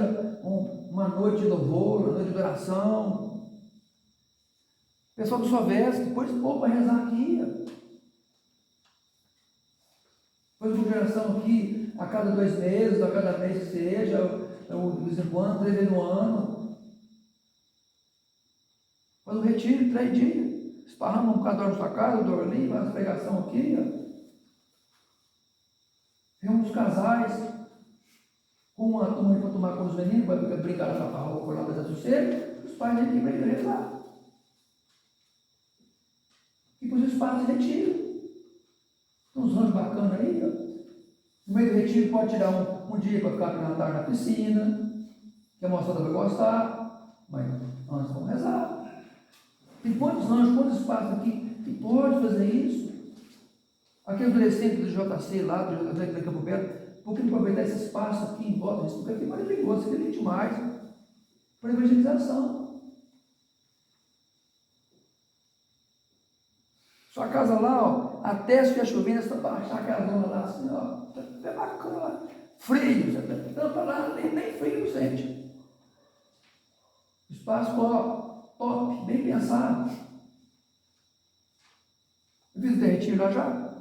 uma noite de louvor, uma noite de oração. O pessoal do Soveste, depois o povo vai rezar aqui. Depois uma geração aqui, a cada 2 meses, a cada mês que seja, de vez em quando, 3 vezes no ano. Faz um retiro, 3 dias. Esparrama um bocado, dorme na sua casa, dorme ali, faz uma pregação aqui. Reúne os casais. Com uma turma para tomar com os meninos, para brincar na rua, por lá da sossego, os pais nem vêm para rezar. E depois os pais retiram. Tem uns ranchos bacanas aí, no meio do retiro pode tirar um dia para ficar na tarde na piscina, que a moçada vai gostar, mas antes vamos rezar. Tem quantos ranchos, quantos espaços aqui que pode fazer isso? Aquele adolescente do JC lá, do JC de Campo Belo, por que não aproveitar esse espaço aqui em volta disso? Porque aqui é maravilhoso, isso aqui é lindo demais. Para evangelização. Sua casa lá, ó, até se estiver chovendo, você vai achar aquela zona lá assim, ó. É bacana lá. Frio, você tampa lá, nem frio sente. Espaço, ó, top, bem pensado. Visitei retiro lá já.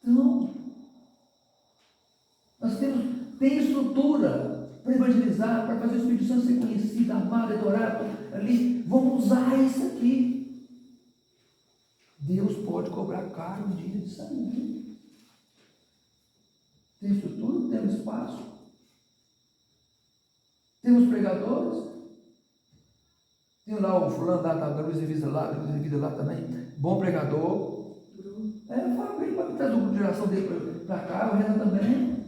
Não. Nós tem estrutura para evangelizar, para fazer o Espírito Santo ser conhecido, amado, adorado ali. Vamos usar isso aqui. Deus pode cobrar caro um dia de saúde. Tem estrutura, temos espaço. Temos pregadores. Tem lá o fulano da Luz e Vida lá também. Bom pregador. Fala com ele para trazer o grupo de geração dele para cá, eu rezo também.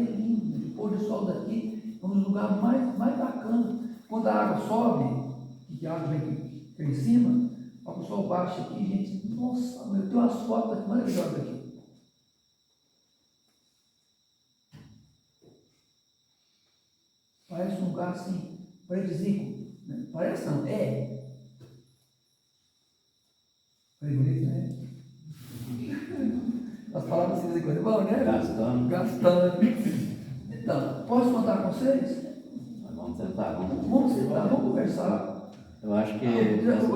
daqui é lindo, o pôr do sol daqui é um dos lugares mais bacanas. Quando a água sobe, que a água vem aqui em cima, o pessoal baixa aqui, gente, nossa, eu tenho umas fotos aqui maravilhosas aqui. Parece um lugar assim, paradisíaco, né? Parece não, é. Falei bonito, né? As palavras assim, coisa bom, né? Gastando. Então, posso contar com vocês? Vamos tentar, Vamos sentar, vamos conversar. Eu acho que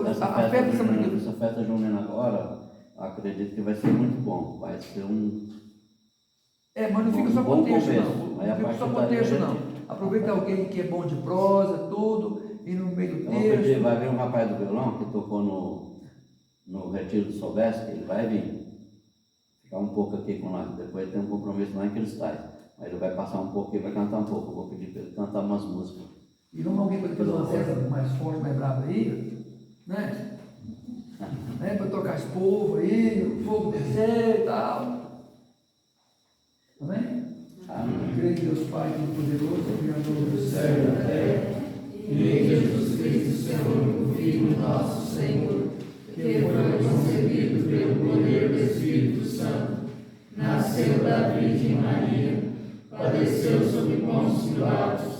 essa festa junina agora, eu acredito que vai ser muito bom. Vai ser um. Mas não fica só bom contexto, começo. não. Aí, a Não fica só partir daí, contexto, a não. gente- Aproveita alguém que é bom de prosa, tudo, e no meio do Eu vou pedir, texto. vai vir um rapaz do violão que tocou no Retiro do Silvestre, ele vai vir. Ficar um pouco aqui com nós. Depois tem um compromisso lá em Cristais. Mas ele vai passar um pouco e vai cantar um pouco. Eu vou pedir para ele cantar umas músicas. E não alguém para fazer uma festa mais forte, mais brava aí, né? Para tocar esse povo aí, o fogo descer e tal. Amém? Creio em Deus Pai Todo-Poderoso, Criador do céu e da terra, e em Jesus Cristo, seu único Filho, nosso Senhor, que foi concebido pelo poder do Espírito Santo, nasceu da Virgem Maria, padeceu sob Pôncio Pilatos,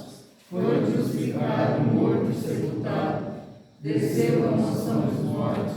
foi crucificado, morto e sepultado, desceu à mansão dos mortos,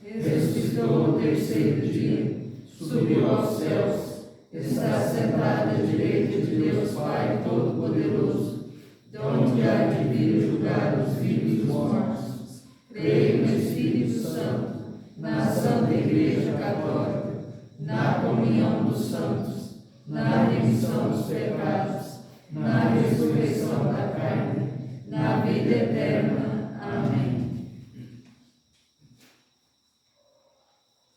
ressuscitou ao terceiro dia, subiu aos céus, está sentado à direita de Deus Pai Todo-Poderoso, de onde há de vir julgar os vivos e os mortos. Creio no Espírito Santo, na Santa Igreja Católica, na comunhão dos santos, na remissão dos pecados, na ressurreição da carne, na vida eterna. Amém.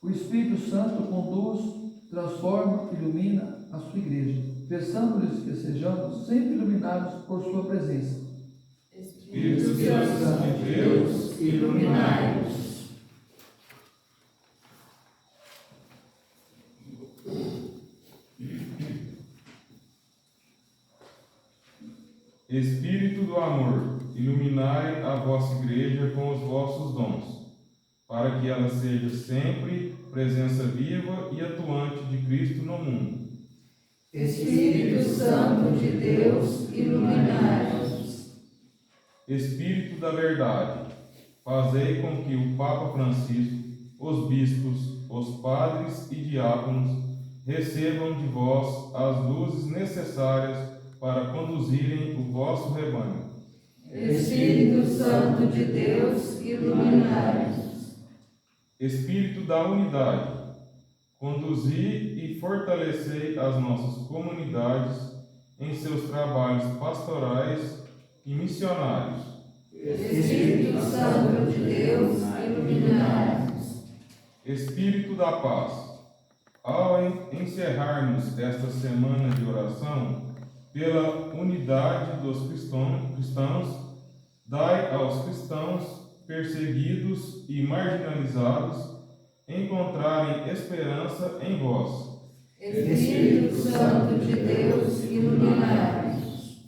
O Espírito Santo conduz, transforma, ilumina a sua igreja. Peçamos-lhes que sejamos sempre iluminados por sua presença. Espírito Santo de Deus, iluminai-nos. Espírito do amor, iluminai a vossa igreja com os vossos dons, para que ela seja sempre presença viva e atuante de Cristo no mundo. Espírito Santo de Deus, iluminai-nos. Espírito da verdade, fazei com que o Papa Francisco, os bispos, os padres e diáconos recebam de vós as luzes necessárias para conduzirem o vosso rebanho. Espírito Santo de Deus, iluminai-nos. Espírito da unidade, conduzi e fortalecei as nossas comunidades em seus trabalhos pastorais e missionários. Espírito Santo de Deus, iluminai-nos. Espírito da paz, ao encerrarmos esta semana de oração, pela unidade dos cristãos, dai aos cristãos perseguidos e marginalizados encontrarem esperança em vós. Espírito Santo de Deus, iluminai-nos.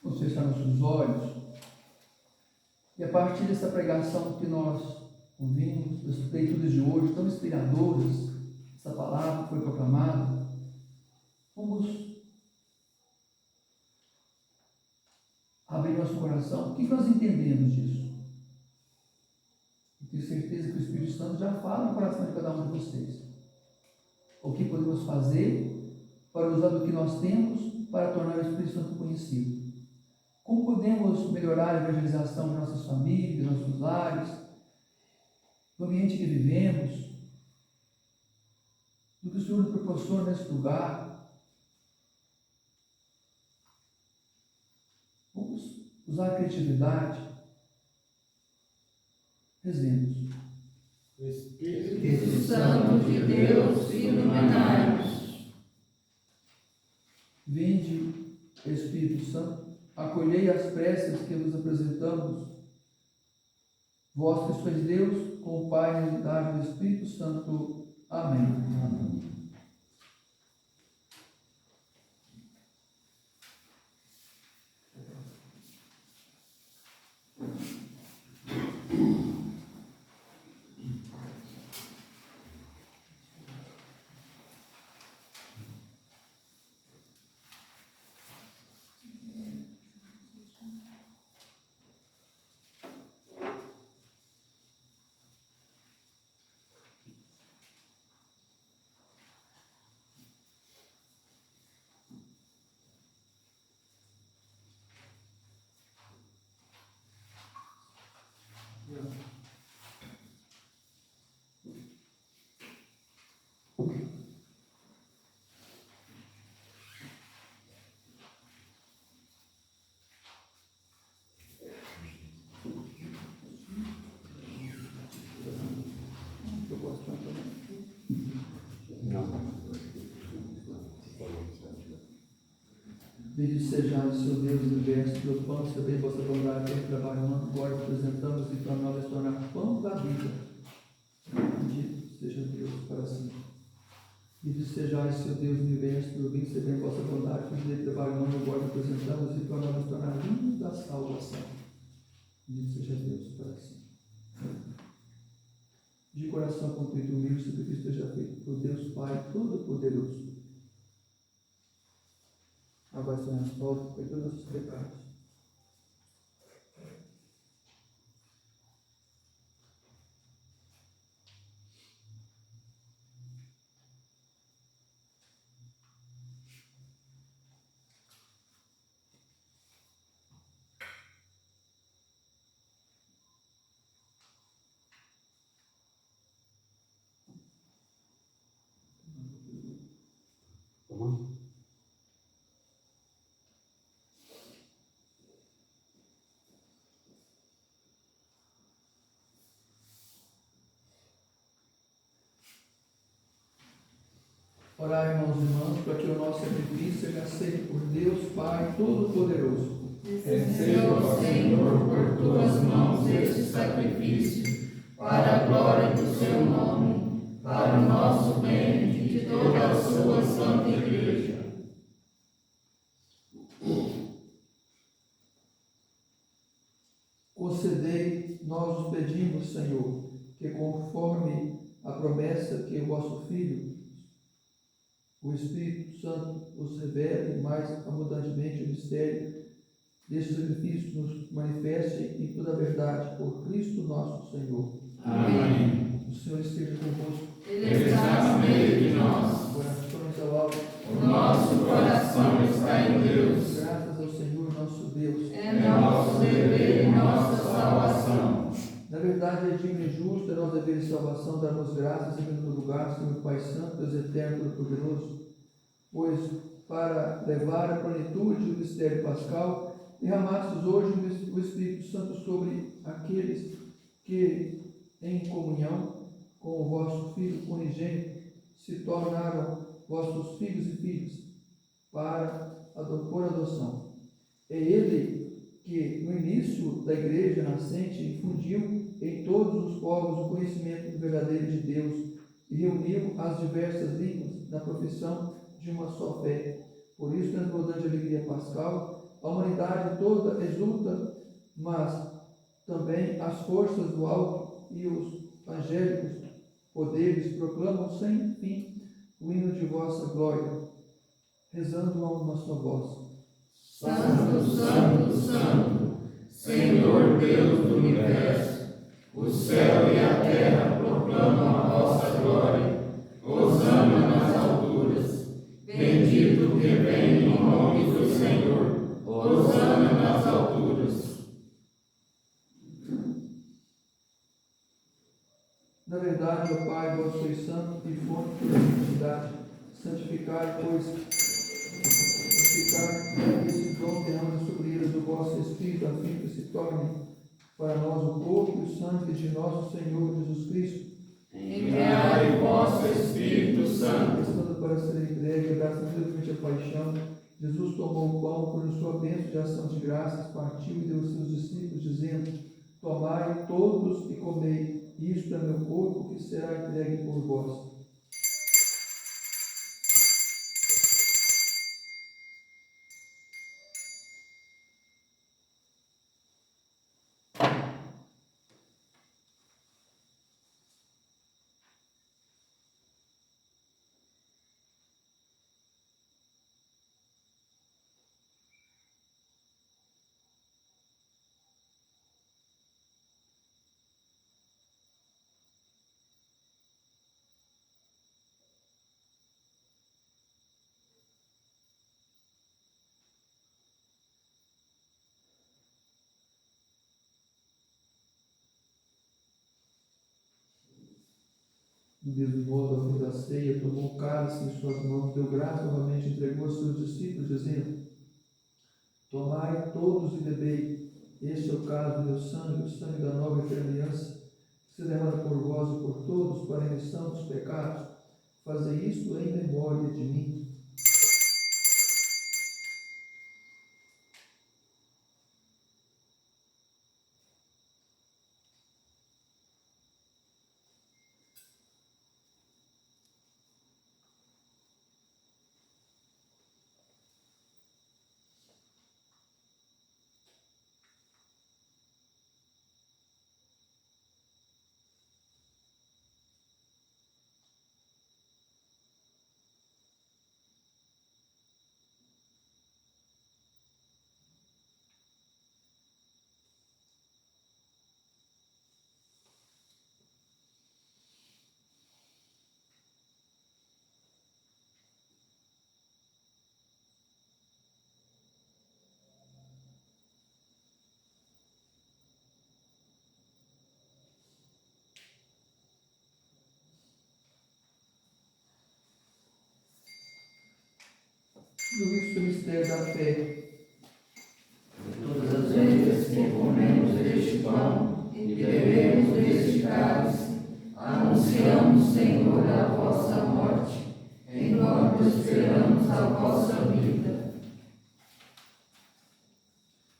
Vamos fechar nossos olhos. E a partir dessa pregação que nós ouvimos, das leituras de hoje, tão inspiradoras, essa palavra que foi proclamada, vamos abrir nosso coração. O que nós entendemos disso? Eu tenho certeza que o Espírito Santo já fala no coração de cada um de vocês. O que podemos fazer para usar do que nós temos para tornar o Espírito Santo conhecido? Como podemos melhorar a evangelização de nossas famílias, nossos lares, no ambiente que vivemos, do que o Senhor nos proporciona nesse lugar? Vamos usar a criatividade. Rezemos. Espírito Santo de Deus, iluminai-nos. Vinde, Espírito Santo, acolhei as preces que vos apresentamos. Vós que sois Deus, com o Pai, na unidade do Espírito Santo. Amém. Bendito sejais, Senhor Deus do universo, pelo pão que também vossa bondade em trabalho humano, agora apresentamos e para nós tornar pão da vida. Bendito seja Deus para sempre. Bendito sejais, Senhor Deus do universo, pelo vinho também vossa bondade, em trabalho humano, agora apresentamos e para nós tornar vinho da salvação. Bendito seja Deus para sempre. De coração contrito e humilde, sacrifício seja feito por Deus Pai Todo-Poderoso. Agora são as voltas, perdoa nossos pecados. Orai, irmãos e irmãs, para que o nosso sacrifício seja aceito por Deus Pai Todo-Poderoso. Receba, ó Senhor, por tuas mãos este sacrifício, para a glória do seu nome, para o nosso bem e de toda a sua santa igreja. Concedei, nós os pedimos, Senhor, que conforme a promessa que o vosso Filho, o Espírito Santo, os revele mais abundantemente o mistério deste sacrifício, nos manifeste em toda a verdade, por Cristo nosso Senhor. Amém. O Senhor esteja convosco. Ele está no meio de nós. Corações ao alto. O nosso coração está em Deus. Graças ao Senhor nosso Deus. É nosso dever e nossa salvação. Na verdade, é digno e justo, é nosso dever e salvação, darmos graças em primeiro lugar, Senhor Pai Santo, Deus Eterno, Todo-Poderoso, pois para levar a plenitude do mistério pascal, derramastes hoje o Espírito Santo sobre aqueles que, em comunhão com o vosso Filho unigênito, se tornaram vossos filhos e filhas, por adoção. É Ele que, no início da igreja nascente, infundiu em todos os povos o conhecimento verdadeiro de Deus e reuniu as diversas línguas na profissão de uma só fé. Por isso, transbordante alegria pascal, a humanidade toda exulta, mas também as forças do alto e os angélicos poderes proclamam sem fim o hino de vossa glória, rezando a uma só voz. Santo, Santo, Santo, Senhor Deus do universo, o céu e a terra proclamam a vossa glória. Hosana nas alturas. Bendito que vem em nome do Senhor. Hosana nas alturas. Na verdade, ó Pai, vós sois santo e fonte da santidade. Santificai, pois, esse dom derrama sobre eles do vosso Espírito, a fim que se torne para nós o corpo e o sangue de nosso Senhor Jesus Cristo. Enviai o vosso Espírito Santo. Estando para ser entregue, graças a paixão, Jesus tomou o pão, por sua bênção de ação de graças, partiu e deu aos seus discípulos, dizendo: tomai todos e comei, Isto é meu corpo que será entregue por vós. No mesmo modo, ao fim da ceia, tomou o cálice em suas mãos, deu graça novamente, entregou aos seus discípulos, dizendo: Tomai todos e bebei, este é o cálice do meu sangue, o sangue da nova e eterna aliança, que se derrama por vós e por todos para a remissão dos pecados. Fazei isto em memória de mim. Tudo isso é o mistério da fé. Todas as vezes que comemos deste pão e bebemos deste cálice, anunciamos, Senhor, a vossa morte, enquanto esperamos a vossa vida.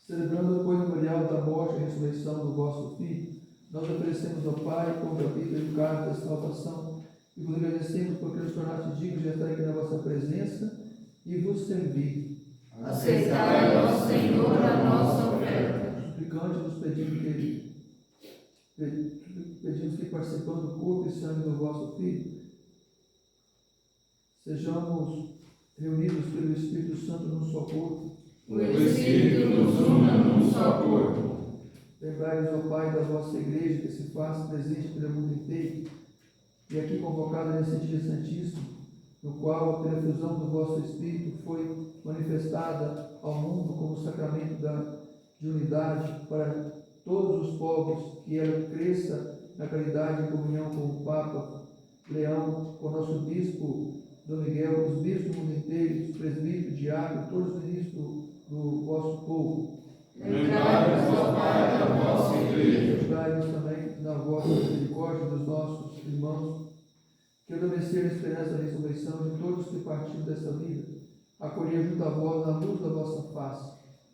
Celebrando depois o memorial da morte e ressurreição do vosso Filho, nós oferecemos ao Pai com a vida e o cálice da salvação e vos agradecemos porque nos tornaste dignos de estar aqui na vossa presença e vos servir. Aceitai, ó Senhor, a nossa oferta. Suplicante, nos pedimos que participando do corpo e sangue do vosso Filho, sejamos reunidos pelo Espírito Santo num só corpo. O Espírito nos una num só corpo. Lembrai-vos, ó Pai, da vossa igreja que se faz presente pelo mundo inteiro e aqui convocada nesse dia santíssimo, no qual a perfusão do vosso Espírito foi manifestada ao mundo como sacramento de unidade para todos os povos, que ela cresça na caridade e comunhão com o Papa Leão, com o nosso Bispo Dom Miguel, os bispos do mundo inteiro, os presbíteros, diáconos, todos os ministros do vosso povo. Lembrai-vos, ó Pai, da vossa igreja. Lembrai-vos também da vossa misericórdia dos nossos irmãos, que adormecer a esperança da ressurreição de todos que partiram dessa vida, acolher junto a vós na luz da vossa face.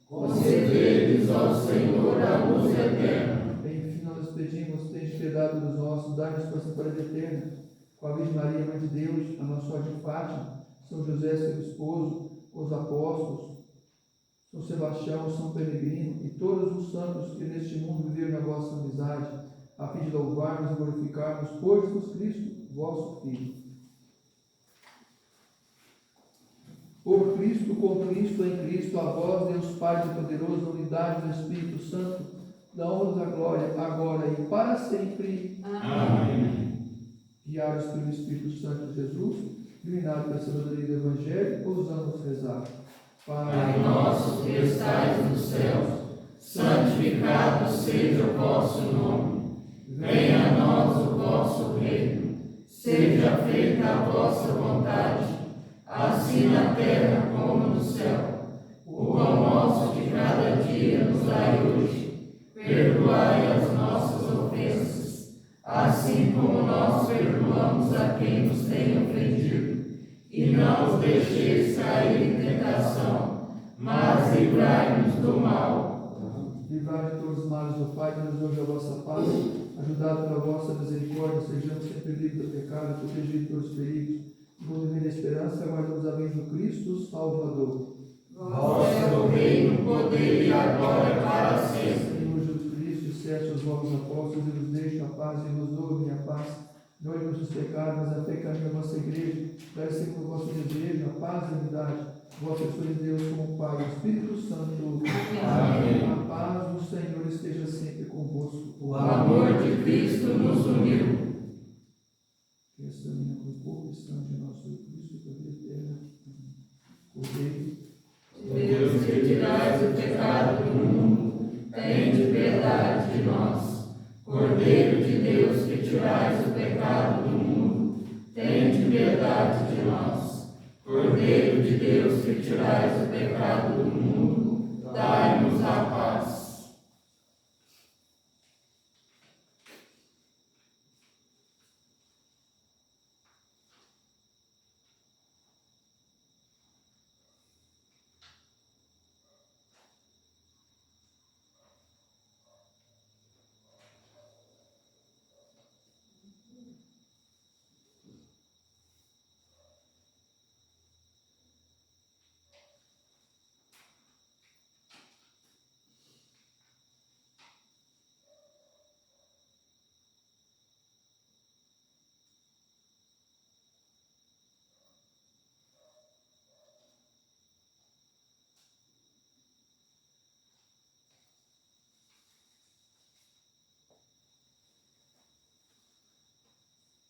Concedei-lhes ao Senhor a luz eterna. Enfim, nós pedimos, tende piedade dos nossos, dai-nos força para a vida eterna, com a Virgem Maria, Mãe de Deus, a Nossa Senhora de Fátima, São José, seu esposo, os apóstolos, São Sebastião, São Peregrino e todos os santos que neste mundo viveram na vossa amizade, a fim de louvarmos e glorificarmos por Jesus Cristo, vosso Filho. Por Cristo, com Cristo, em Cristo, a vós, Deus Pai Todo-Poderoso, na unidade do Espírito Santo, da honra e da glória, agora e para sempre. Amém. Guiados pelo Espírito Santo de Jesus, iluminados pela sabedoria do Evangelho, ousamos rezar. Pai nosso que estais nos céus, santificado seja o vosso nome. Venha a nós o vosso reino. Seja feita a vossa vontade, assim na terra como no céu. O pão nosso de cada dia nos dai hoje. Perdoai as nossas ofensas, assim como nós perdoamos a quem nos tem ofendido. E não os deixeis cair em tentação, mas livrai-nos do mal. Livrai de todos os males do Pai, dando-nos hoje a vossa paz. Ajudados pela vossa misericórdia, sejamos sempre livres do pecado, protegidos pelos perigos, e com viver na esperança, aguardamos a vinda do Cristo Salvador. Vosso é o reino, o poder e a glória para sempre. Senhor Jesus Cristo, disseste aos vossos apóstolos, e vos deixo a paz e vos dou a minha paz. Não olhe nossos pecados, mas a fé caminha a vossa igreja. Dai sempre o vosso desejo, a paz e a unidade. Vós sois Deus como o Pai, o Espírito Santo. Amém. A paz do Senhor esteja sempre convosco. O amor de Cristo nos uniu. Que esta minha corpo estão de nosso Cristo, para a vida eterna. Cordeiro. Deus, que tirais o pecado do mundo, tende piedade de nós. Cordeiro de Deus, que tirais o pecado do mundo, tende piedade de nós. Cordeiro de Deus, que tirais o pecado do mundo, dai-nos a paz.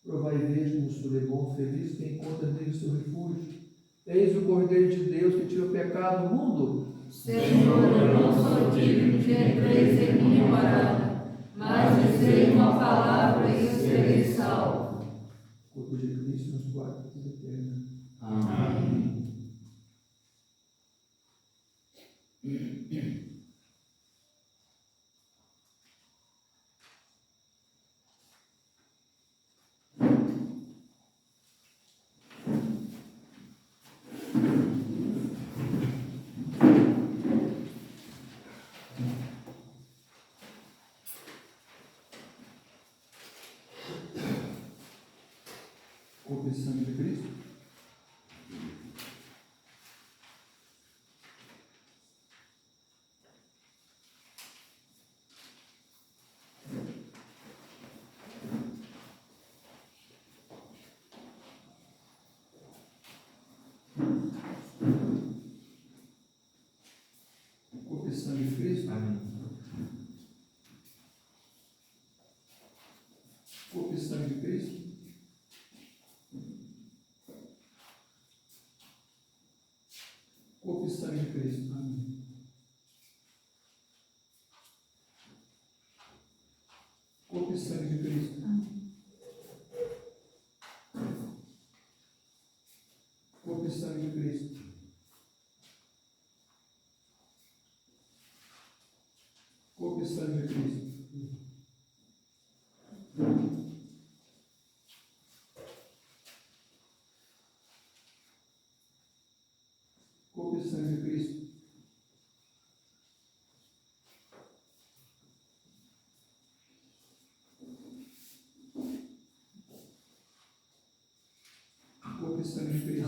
Provai e veja como o Senhor é bom, feliz quem encontra nele seu refúgio. Eis o Cordeiro de Deus que tira o pecado do mundo. Senhor, eu não sou digno de entreis em minha morada, mas dizei uma palavra e eu serei salvo. O corpo de Cristo nos guarda por vida eterna. Amém. Corpo e sangue de Cristo. Corpo e sangue de Cristo. Corpo e sangue de Cristo. Corpo e sangue de Cristo. Amém. Corpo e sangue de Cristo. Corpo e sangue de Cristo. Corpo e sangue de Cristo. Corpo e sangue de Cristo. Corpo e sangue de Cristo.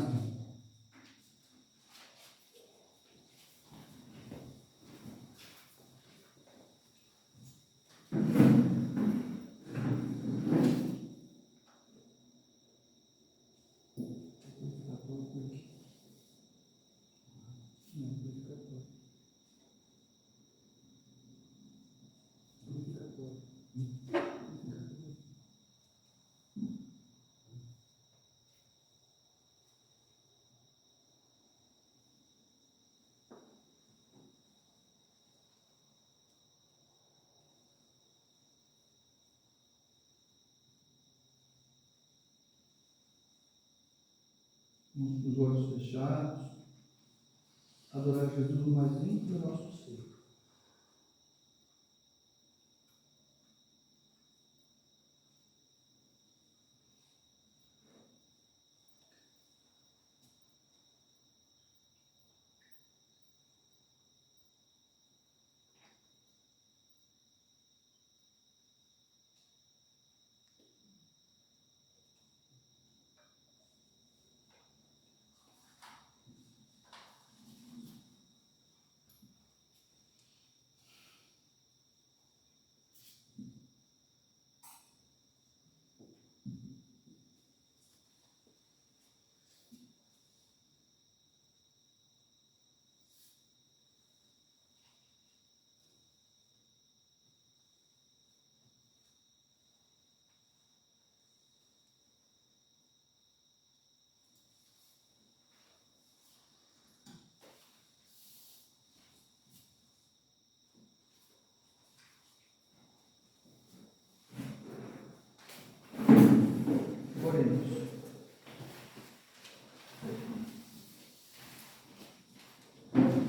Os olhos fechados, adorar Jesus no mais íntimo do nosso ser.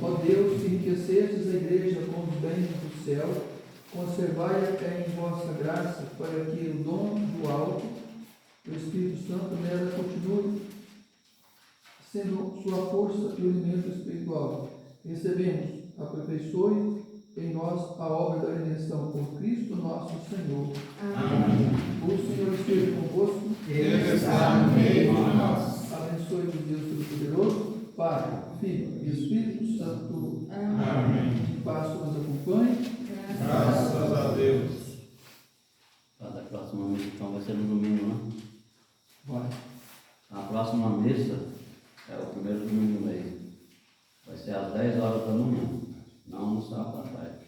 Ó Deus, que enriquecestes a igreja com os bens do céu, conservai-a em vossa graça, para que o dom do alto, o Espírito Santo nela continue, sendo sua força e o alimento espiritual. Recebemos, aperfeiçoe em nós a obra da redenção por Cristo nosso Senhor. Amém. O Senhor esteja convosco. Ele está no meio de nós. Abençoe-vos Deus Todo-Poderoso, Pai, Filho e Espírito Santo. Amém. Que paz nos acompanhe. Graças a Deus. A próxima missa então vai ser no domingo, né? Vai. A próxima missa é o primeiro domingo do mês. Vai ser às 10 horas da manhã, não no sábado à tarde.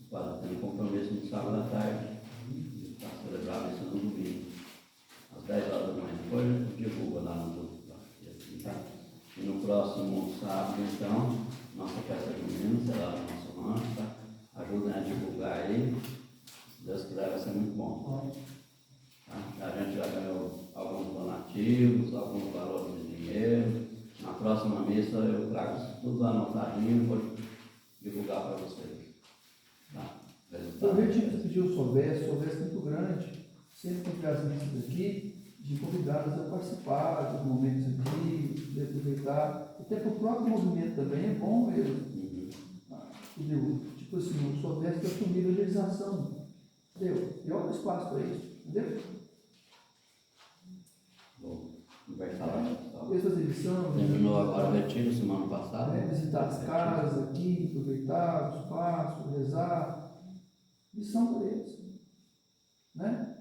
O padre tem compromisso no sábado à tarde para celebrar a missa no domingo. Às 10 horas da manhã. Depois a gente divulga lá no grupo. Tá? E no próximo sábado, então, nossa festa junina será no nosso rancho, tá? Ajudem a divulgar aí. Se Deus quiser, vai ser muito bom. Tá? A gente já ganhou alguns donativos, alguns valores de dinheiro. Na próxima missa eu trago isso tudo anotadinho e vou divulgar para vocês. Tá? O objetivo que pediu o Soveste muito grande, sempre tem as missas aqui, de convidados a participar dos momentos aqui, de aproveitar, até para o próprio movimento também é bom mesmo. Entendeu? Tipo assim, o Soveste assumir a realização. Entendeu? E olha o espaço para isso, entendeu? Vou conversar lá. Essa edição. Terminou agora o retiro semana passada. Visitar as casas aqui, aproveitar o espaço, rezar. Missão para eles. Né?